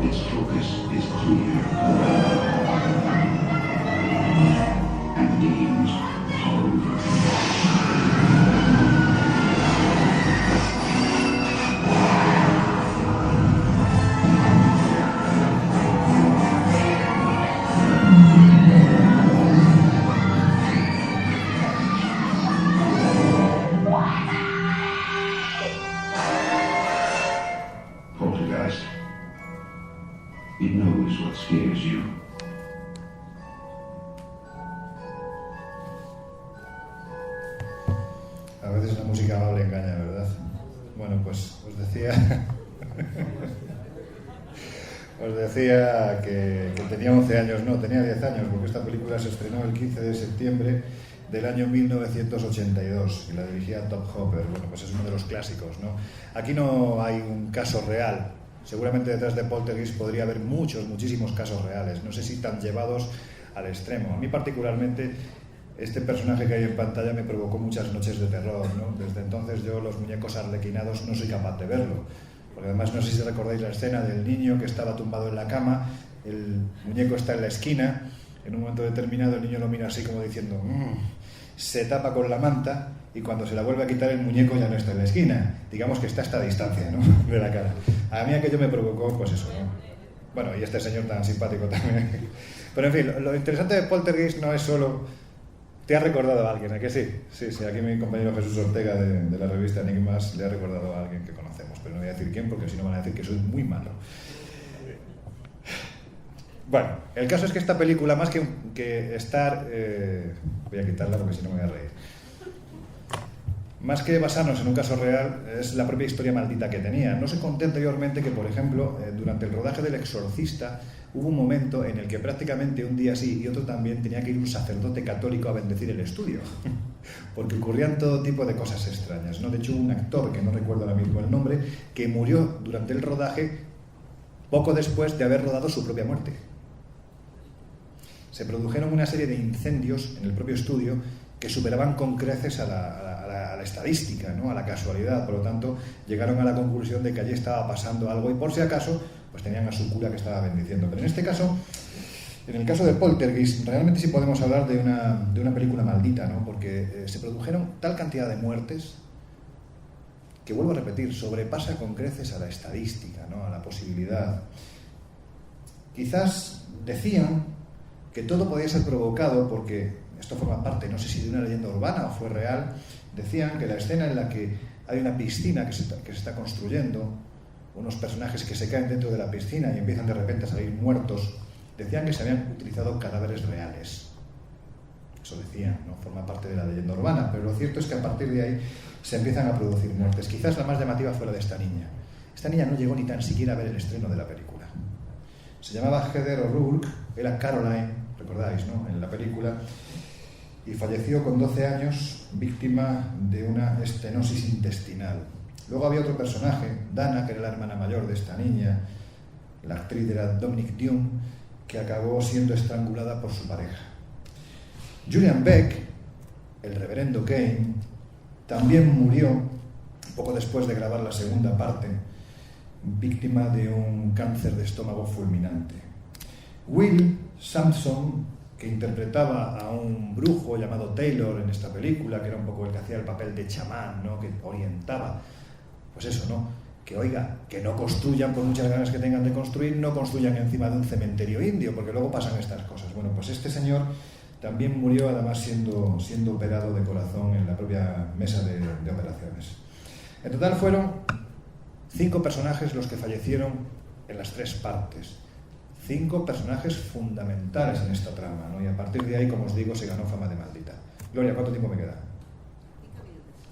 Its focus is clear. And the games are over. It knows what scares you. A veces la música amable engaña, ¿verdad? Bueno, pues os decía que tenía 11 años, no, tenía 10 años, porque esta película se estrenó el 15 de septiembre del año 1982 y la dirigía Top Hopper. Bueno, pues es uno de los clásicos, ¿no? Aquí no hay un caso real. Seguramente detrás de Poltergeist podría haber muchísimos casos reales, no sé si tan llevados al extremo. A mí particularmente este personaje que hay en pantalla me provocó muchas noches de terror, ¿no? Desde entonces yo los muñecos arlequinados no soy capaz de verlo, porque además no sé si recordáis la escena del niño que estaba tumbado en la cama, el muñeco está en la esquina, en un momento determinado el niño lo mira así como diciendo se tapa con la manta y cuando se la vuelve a quitar el muñeco ya no está en la esquina, digamos que está a esta distancia, ¿no? De la cara. A mí aquello me provocó pues eso, ¿no? Bueno, y este señor tan simpático también. Pero en fin, lo interesante de Poltergeist no es solo... ¿Te ha recordado a alguien? ¿A que sí? Sí, aquí mi compañero Jesús Ortega de la revista Enigmas le ha recordado a alguien que conocemos, pero no voy a decir quién porque si no van a decir que soy muy malo. Bueno, el caso es que esta película, más que estar... voy a quitarla porque si no me voy a reír. Más que basarnos en un caso real, es la propia historia maldita que tenía. No se conté anteriormente que, por ejemplo, durante el rodaje del Exorcista hubo un momento en el que prácticamente un día sí y otro también tenía que ir un sacerdote católico a bendecir el estudio, porque ocurrían todo tipo de cosas extrañas, ¿no? De hecho, hubo un actor, que no recuerdo ahora mismo el nombre, que murió durante el rodaje poco después de haber rodado su propia muerte. Se produjeron una serie de incendios en el propio estudio que superaban con creces a la estadística, ¿no? A la casualidad. Por lo tanto, llegaron a la conclusión de que allí estaba pasando algo y por si acaso, pues tenían a su cura que estaba bendiciendo. Pero en este caso, en el caso de Poltergeist, realmente sí podemos hablar de una película maldita, ¿no? Porque se produjeron tal cantidad de muertes que, vuelvo a repetir, sobrepasa con creces a la estadística, ¿no? A la posibilidad. Quizás decían que todo podía ser provocado porque... Esto forma parte, no sé si de una leyenda urbana o fue real. Decían que la escena en la que hay una piscina que se está construyendo, unos personajes que se caen dentro de la piscina y empiezan de repente a salir muertos, decían que se habían utilizado cadáveres reales. Eso decían, ¿no? Forma parte de la leyenda urbana, pero lo cierto es que a partir de ahí se empiezan a producir muertes. Quizás la más llamativa fue la de esta niña. Esta niña no llegó ni tan siquiera a ver el estreno de la película. Se llamaba Heather O'Rourke, era Caroline, recordáis, ¿no? En la película, y falleció con 12 años víctima de una estenosis intestinal. Luego había otro personaje, Dana, que era la hermana mayor de esta niña, la actriz era Dominique Dunne, que acabó siendo estrangulada por su pareja. Julian Beck, el reverendo Kane, también murió poco después de grabar la segunda parte, víctima de un cáncer de estómago fulminante. Will Sampson, que interpretaba a un brujo llamado Taylor en esta película, que era un poco el que hacía el papel de chamán, ¿no? Que orientaba, pues eso, ¿no? Que oiga, que no construyan por muchas ganas que tengan de construir, no construyan encima de un cementerio indio, porque luego pasan estas cosas. Bueno, pues este señor también murió, además siendo operado de corazón en la propia mesa de operaciones. En total fueron 5 personajes los que fallecieron en las 3 partes. 5 personajes fundamentales en esta trama, ¿no? Y a partir de ahí, como os digo, se ganó fama de maldita. Gloria, ¿cuánto tiempo me queda?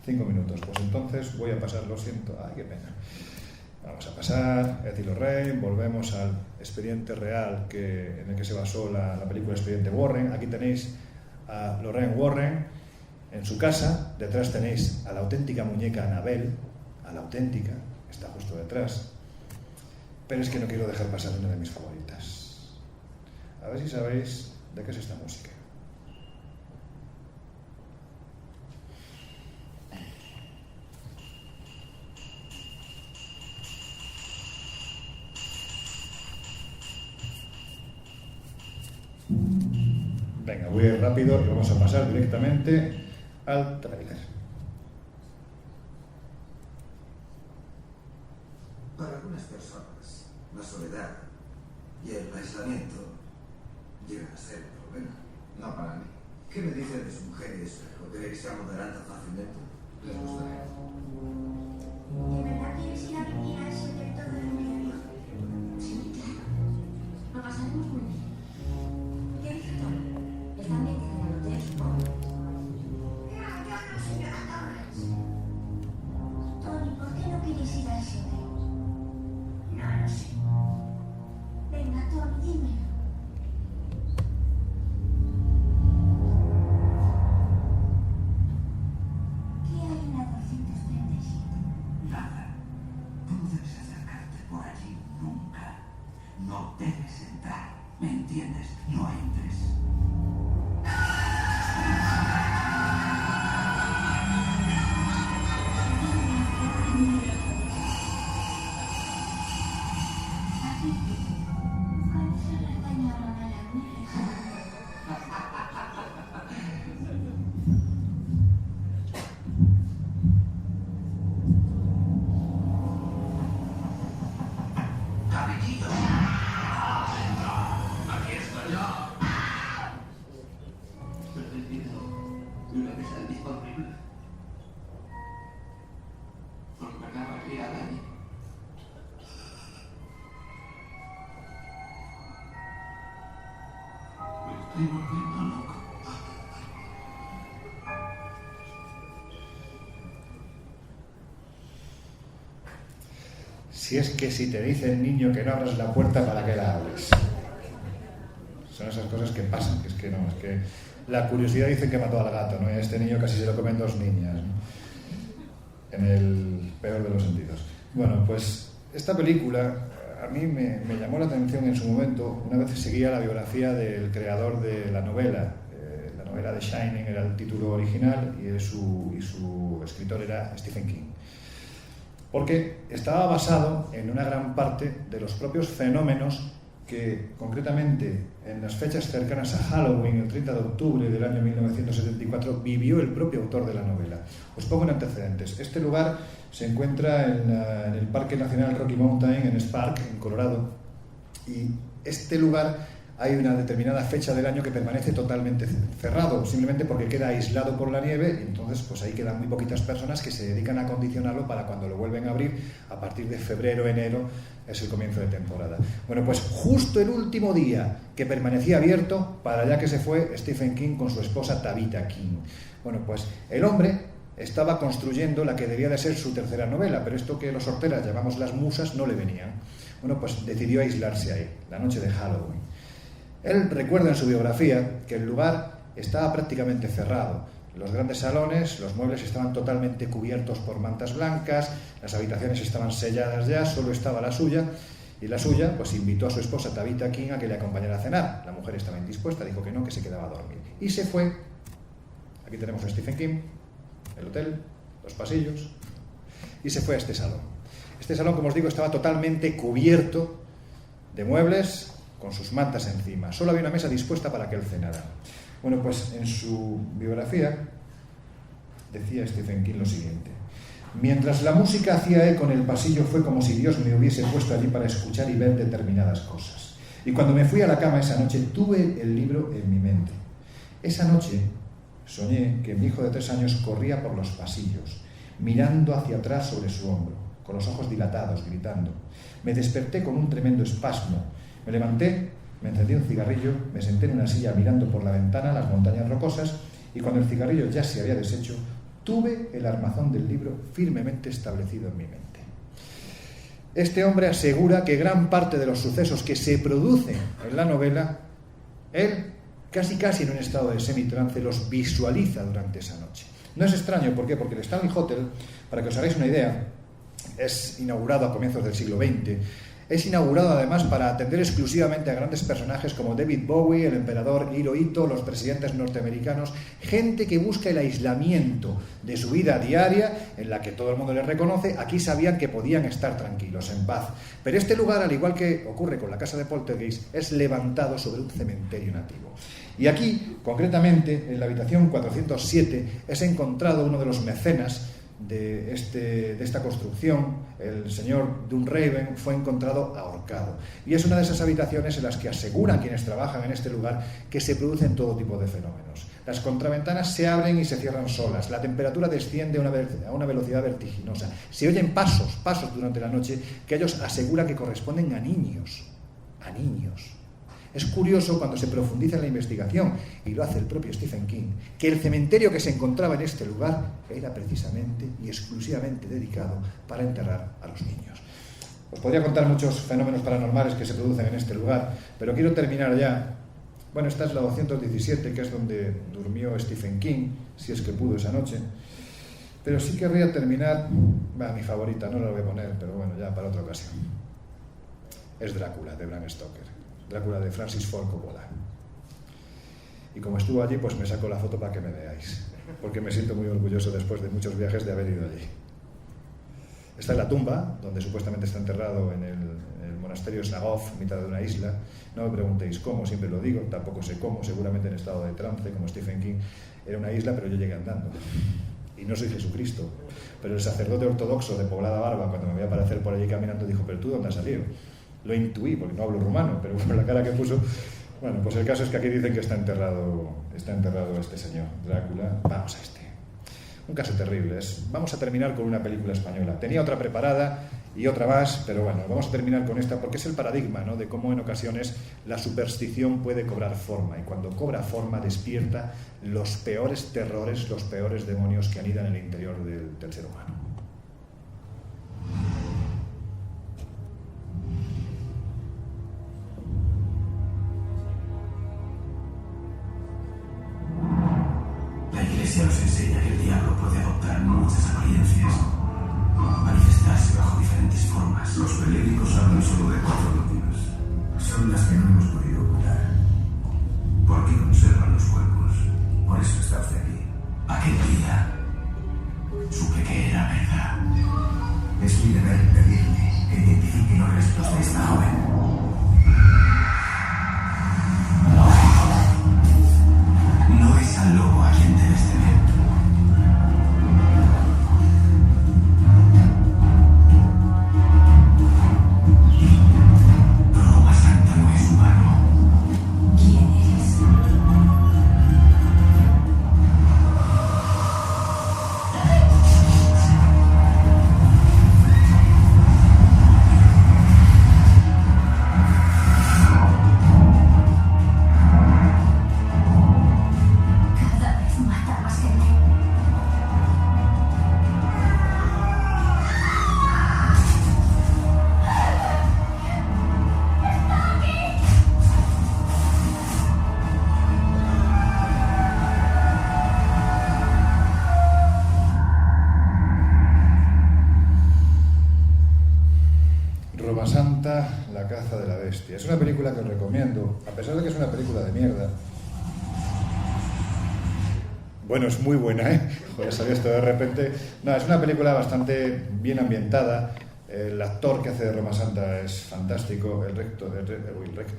5 minutos. Pues entonces voy a pasar, lo siento, ay, qué pena. Vamos a pasar, Ed y Lorraine, volvemos al expediente real en el que se basó la película Expediente Warren. Aquí tenéis a Lorraine Warren en su casa, detrás tenéis a la auténtica muñeca Annabelle, a la auténtica, está justo detrás. Pero es que no quiero dejar pasar una de mis favoritas. A ver si sabéis de qué es esta música. Venga, voy a ir rápido y vamos a pasar directamente al tráiler. Para algunas personas, la soledad y el aislamiento llegan a ser un problema. No para mí. ¿Qué me dicen de sus mujeres? ¿O cree que se amodarán tan fácilmente? Les gustará. ¿De verdad quieres ir a vivir a ese hotel todo el invierno? Sí, claro. Lo pasaremos muy bien. ¿Qué dice Tony? ¿Están bien en el hotel, supongo? No, señora Torres. Tony, ¿por qué no quieres ir a ese hotel? No lo sé. Venga, Tony, dímelo. ¿Qué hay en la 237? Nada. Tú no debes acercarte por allí nunca. No debes entrar. ¿Me entiendes? No entres. Si es que si te dice el niño que no abras la puerta, ¿para qué la abres? Son esas cosas que pasan, que es que la curiosidad dice que mató al gato, ¿no? Y a este niño casi se lo comen 2 niñas, ¿no? En el peor de los sentidos. Bueno, pues esta película a mí me llamó la atención en su momento. Una vez seguía la biografía del creador de la novela. La novela de Shining era el título original y su escritor era Stephen King. Porque estaba basado en una gran parte de los propios fenómenos que, concretamente, en las fechas cercanas a Halloween, el 30 de octubre del año 1974, vivió el propio autor de la novela. Os pongo en antecedentes. Este lugar se encuentra en el Parque Nacional Rocky Mountain, en Spark, en Colorado, y este lugar hay una determinada fecha del año que permanece totalmente cerrado, simplemente porque queda aislado por la nieve, y entonces pues ahí quedan muy poquitas personas que se dedican a acondicionarlo para cuando lo vuelven a abrir, a partir de febrero, enero, es el comienzo de temporada. Bueno, pues justo el último día que permanecía abierto, para allá que se fue Stephen King con su esposa Tabitha King. Bueno, pues el hombre estaba construyendo la que debía de ser su tercera novela, pero esto que los horteras llamamos las musas no le venían. Bueno, pues decidió aislarse ahí, la noche de Halloween. Él recuerda en su biografía que el lugar estaba prácticamente cerrado. Los grandes salones, los muebles estaban totalmente cubiertos por mantas blancas, las habitaciones estaban selladas ya, solo estaba la suya, y la suya pues invitó a su esposa Tabitha King a que le acompañara a cenar. La mujer estaba indispuesta, dijo que no, que se quedaba a dormir. Y se fue. Aquí tenemos a Stephen King, el hotel, los pasillos, y se fue a este salón. Este salón, como os digo, estaba totalmente cubierto de muebles, con sus mantas encima. Solo había una mesa dispuesta para que él cenara. Bueno, pues en su biografía decía Stephen King lo siguiente: mientras la música hacía eco en el pasillo, fue como si Dios me hubiese puesto allí para escuchar y ver determinadas cosas. Y cuando me fui a la cama esa noche, tuve el libro en mi mente. Esa noche soñé que mi hijo de 3 años corría por los pasillos, mirando hacia atrás sobre su hombro, con los ojos dilatados, gritando. Me desperté con un tremendo espasmo. Me levanté, me encendí un cigarrillo, me senté en una silla mirando por la ventana las montañas rocosas y cuando el cigarrillo ya se había deshecho, tuve el armazón del libro firmemente establecido en mi mente. Este hombre asegura que gran parte de los sucesos que se producen en la novela, él, casi en un estado de semitrance, los visualiza durante esa noche. No es extraño, ¿por qué? Porque el Stanley Hotel, para que os hagáis una idea, es inaugurado a comienzos del siglo XX. Es inaugurado además para atender exclusivamente a grandes personajes como David Bowie, el emperador Hirohito, los presidentes norteamericanos, gente que busca el aislamiento de su vida diaria, en la que todo el mundo les reconoce. Aquí sabían que podían estar tranquilos, en paz. Pero este lugar, al igual que ocurre con la casa de Poltergeist, es levantado sobre un cementerio nativo. Y aquí, concretamente, en la habitación 407, es encontrado uno de los mecenas de esta construcción. El señor Dunraven fue encontrado ahorcado. Y es una de esas habitaciones en las que aseguran quienes trabajan en este lugar que se producen todo tipo de fenómenos. Las contraventanas se abren y se cierran solas, la temperatura desciende a una velocidad vertiginosa, se oyen pasos durante la noche que ellos aseguran que corresponden a niños. Es curioso cuando se profundiza en la investigación, y lo hace el propio Stephen King, que el cementerio que se encontraba en este lugar era precisamente y exclusivamente dedicado para enterrar a los niños. Os podría contar muchos fenómenos paranormales que se producen en este lugar, pero quiero terminar ya. Bueno, esta es la 217, que es donde durmió Stephen King, si es que pudo esa noche. Pero sí querría terminar, mi favorita, no la voy a poner, pero bueno, ya para otra ocasión. Es Drácula, de Bram Stoker. Drácula de Francis Ford Coppola. Y como estuvo allí, pues me saco la foto para que me veáis, porque me siento muy orgulloso después de muchos viajes de haber ido allí. Esta es la tumba, donde supuestamente está enterrado en el monasterio Snagov, en mitad de una isla. No me preguntéis cómo, siempre lo digo, tampoco sé cómo, seguramente en estado de trance, como Stephen King. Era una isla, pero yo llegué andando. Y no soy Jesucristo. Pero el sacerdote ortodoxo de Poblada Barba, cuando me voy a aparecer por allí caminando, dijo: ¿pero tú dónde has salido? Lo intuí, porque no hablo rumano, pero por la cara que puso. Bueno, pues el caso es que aquí dicen que está enterrado este señor, Drácula. Vamos a este. Un caso terrible. Vamos a terminar con una película española. Tenía otra preparada y otra más, pero bueno, vamos a terminar con esta porque es el paradigma, ¿no?, de cómo en ocasiones la superstición puede cobrar forma, y cuando cobra forma despierta los peores terrores, los peores demonios que anidan en el interior del ser humano. La Iglesia nos enseña que el diablo puede adoptar muchas apariencias, manifestarse bajo diferentes formas. Los periódicos hablan solo de 4 víctimas. Son las que no hemos podido ocultar. ¿Por qué conservan los cuerpos? Por eso está usted aquí. Aquel día supe que era verdad. Es mi deber pedirle que identifique los restos de esta joven. No es al lobo a quien debes temer. Roma Santa no es humano. ¿Quién eres? Cada vez mata más gente. Roma Santa, la caza de la bestia. Es una película que os recomiendo, a pesar de que es una película de mierda. Bueno, es muy buena, ¿eh? Joder, salió esto de repente. No, es una película bastante bien ambientada. El actor que hace de Roma Santa es fantástico. El recto,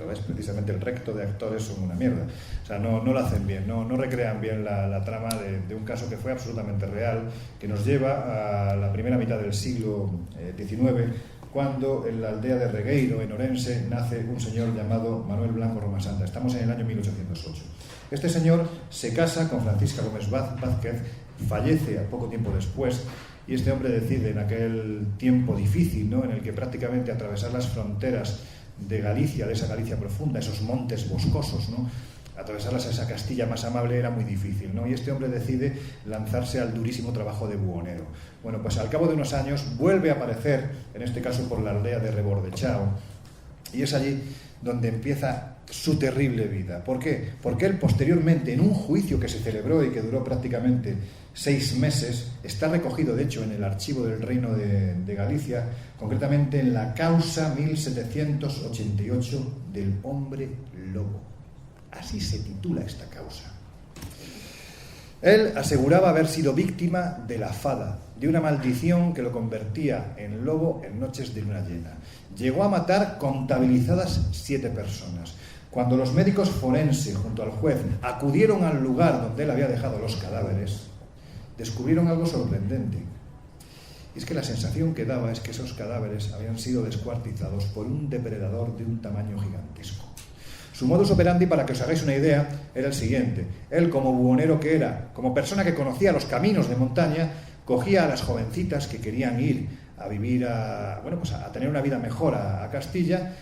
¿ves? Precisamente el recto de actores son una mierda. O sea, no lo hacen bien, no recrean bien la trama de un caso que fue absolutamente real, que nos lleva a la primera mitad del siglo XIX, cuando en la aldea de Regueiro, en Orense, nace un señor llamado Manuel Blanco Roma Santa. Estamos en el año 1808. Este señor se casa con Francisca Gómez Vázquez, fallece a poco tiempo después, y este hombre decide en aquel tiempo difícil, ¿no?, en el que prácticamente atravesar las fronteras de Galicia, de esa Galicia profunda, esos montes boscosos, ¿no? Atravesarlas a esa Castilla más amable era muy difícil, ¿no? Y este hombre decide lanzarse al durísimo trabajo de buhonero. Bueno, pues al cabo de unos años vuelve a aparecer, en este caso por la aldea de Rebordechao, y es allí donde empieza su terrible vida. ¿Por qué? Porque él posteriormente, en un juicio que se celebró y que duró prácticamente 6 meses, está recogido de hecho en el archivo del Reino de Galicia, concretamente en la causa 1788 del hombre lobo. Así se titula esta causa. Él aseguraba haber sido víctima de la fada, de una maldición que lo convertía en lobo en noches de luna llena. Llegó a matar contabilizadas 7 personas. Cuando los médicos forenses, junto al juez, acudieron al lugar donde él había dejado los cadáveres, descubrieron algo sorprendente. Y es que la sensación que daba es que esos cadáveres habían sido descuartizados por un depredador de un tamaño gigantesco. Su modus operandi, para que os hagáis una idea, era el siguiente. Él, como buhonero que era, como persona que conocía los caminos de montaña, cogía a las jovencitas que querían ir a vivir a tener una vida mejor a Castilla,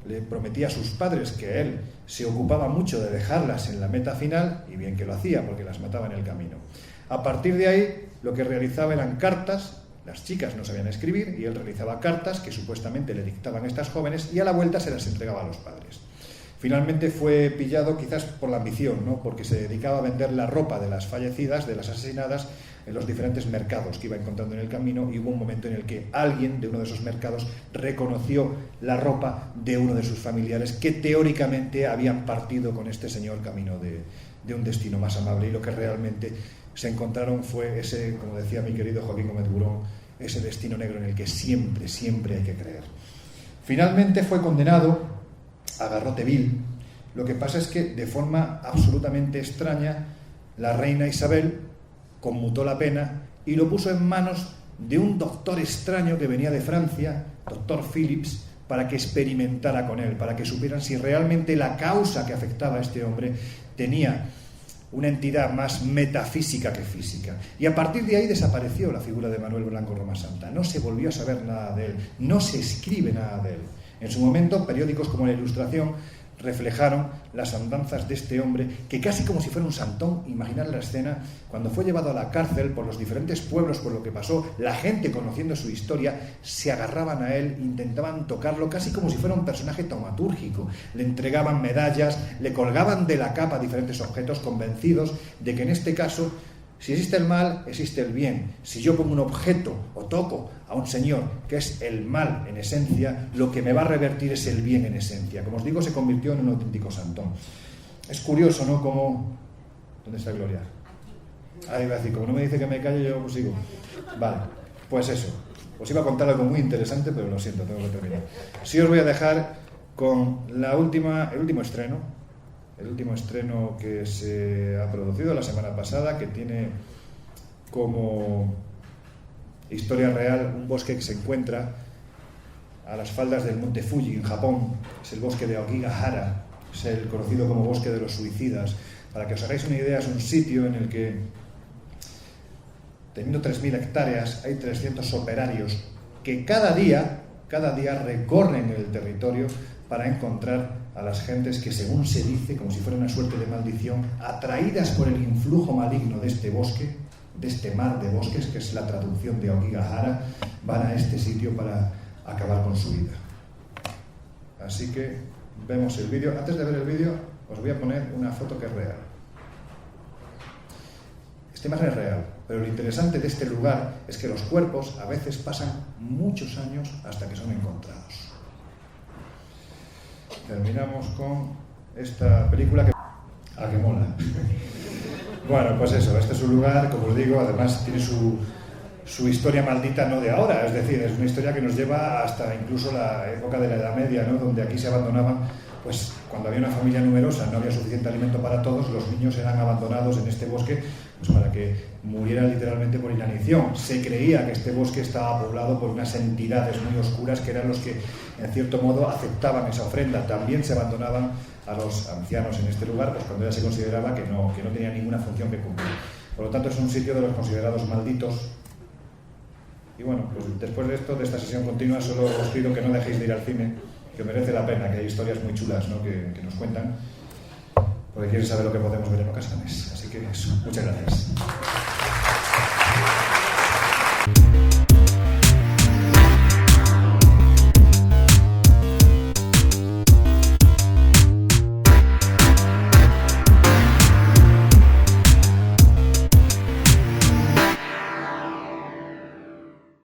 le prometía a sus padres que él se ocupaba mucho de dejarlas en la meta final, y bien que lo hacía, porque las mataba en el camino. A partir de ahí, lo que realizaba eran cartas. Las chicas no sabían escribir y él realizaba cartas que supuestamente le dictaban estas jóvenes y a la vuelta se las entregaba a los padres. Finalmente fue pillado quizás por la ambición, ¿no? Porque se dedicaba a vender la ropa de las fallecidas, de las asesinadas, en los diferentes mercados que iba encontrando en el camino, y hubo un momento en el que alguien de uno de esos mercados reconoció la ropa de uno de sus familiares que teóricamente habían partido con este señor camino de un destino más amable, y lo que realmente se encontraron fue ese, como decía mi querido Joaquín Gómez Burón, ese destino negro en el que siempre, siempre hay que creer. Finalmente fue condenado a garrote vil. Lo que pasa es que, de forma absolutamente extraña, la reina Isabel conmutó la pena y lo puso en manos de un doctor extraño que venía de Francia, doctor Phillips, para que experimentara con él, para que supieran si realmente la causa que afectaba a este hombre tenía una entidad más metafísica que física. Y a partir de ahí desapareció la figura de Manuel Blanco Roma Santa. No se volvió a saber nada de él, no se escribe nada de él. En su momento, periódicos como La Ilustración reflejaron las andanzas de este hombre, que casi como si fuera un santón, imaginar la escena, cuando fue llevado a la cárcel por los diferentes pueblos por lo que pasó, la gente, conociendo su historia, se agarraban a él, intentaban tocarlo, casi como si fuera un personaje taumatúrgico. Le entregaban medallas, le colgaban de la capa diferentes objetos, convencidos de que en este caso, si existe el mal, existe el bien. Si yo pongo un objeto o toco a un señor que es el mal en esencia, lo que me va a revertir es el bien en esencia. Como os digo, se convirtió en un auténtico santón. Es curioso, ¿no? Cómo... ¿Dónde está Gloria? Ahí va a decir, como no me dice que me calle, yo pues sigo. Vale, pues eso. Os iba a contar algo muy interesante, pero lo siento, tengo que terminar. Sí os voy a dejar con el último estreno que se ha producido la semana pasada, que tiene como historia real un bosque que se encuentra a las faldas del monte Fuji en Japón. Es el bosque de Aokigahara, es el conocido como bosque de los suicidas. Para que os hagáis una idea, es un sitio en el que, teniendo 3.000 hectáreas, hay 300 operarios que cada día recorren el territorio para encontrar a las gentes que, según se dice, como si fuera una suerte de maldición, atraídas por el influjo maligno de este bosque, de este mar de bosques, que es la traducción de Aokigahara, van a este sitio para acabar con su vida. Así que vemos el vídeo. Antes de ver el vídeo, os voy a poner una foto que es real. Esta imagen es real, pero lo interesante de este lugar es que los cuerpos a veces pasan muchos años hasta que son encontrados. Terminamos con esta película que mola. Bueno, pues eso, este es un lugar, como os digo, además tiene su historia maldita no de ahora, es decir, es una historia que nos lleva hasta incluso la época de la Edad Media, ¿no? Donde aquí se abandonaban, pues cuando había una familia numerosa, no había suficiente alimento para todos, los niños eran abandonados en este bosque, pues para que murieran literalmente por inanición. Se creía que este bosque estaba poblado por unas entidades muy oscuras que eran los que, en cierto modo, aceptaban esa ofrenda. También se abandonaban a los ancianos en este lugar, pues cuando ya se consideraba que no tenía ninguna función que cumplir. Por lo tanto, es un sitio de los considerados malditos. Y bueno, pues después de esto, de esta sesión continua, solo os pido que no dejéis de ir al cine, que merece la pena, que hay historias muy chulas, ¿no?, que nos cuentan, porque quieren saber lo que podemos ver en ocasiones. Así que eso, muchas gracias.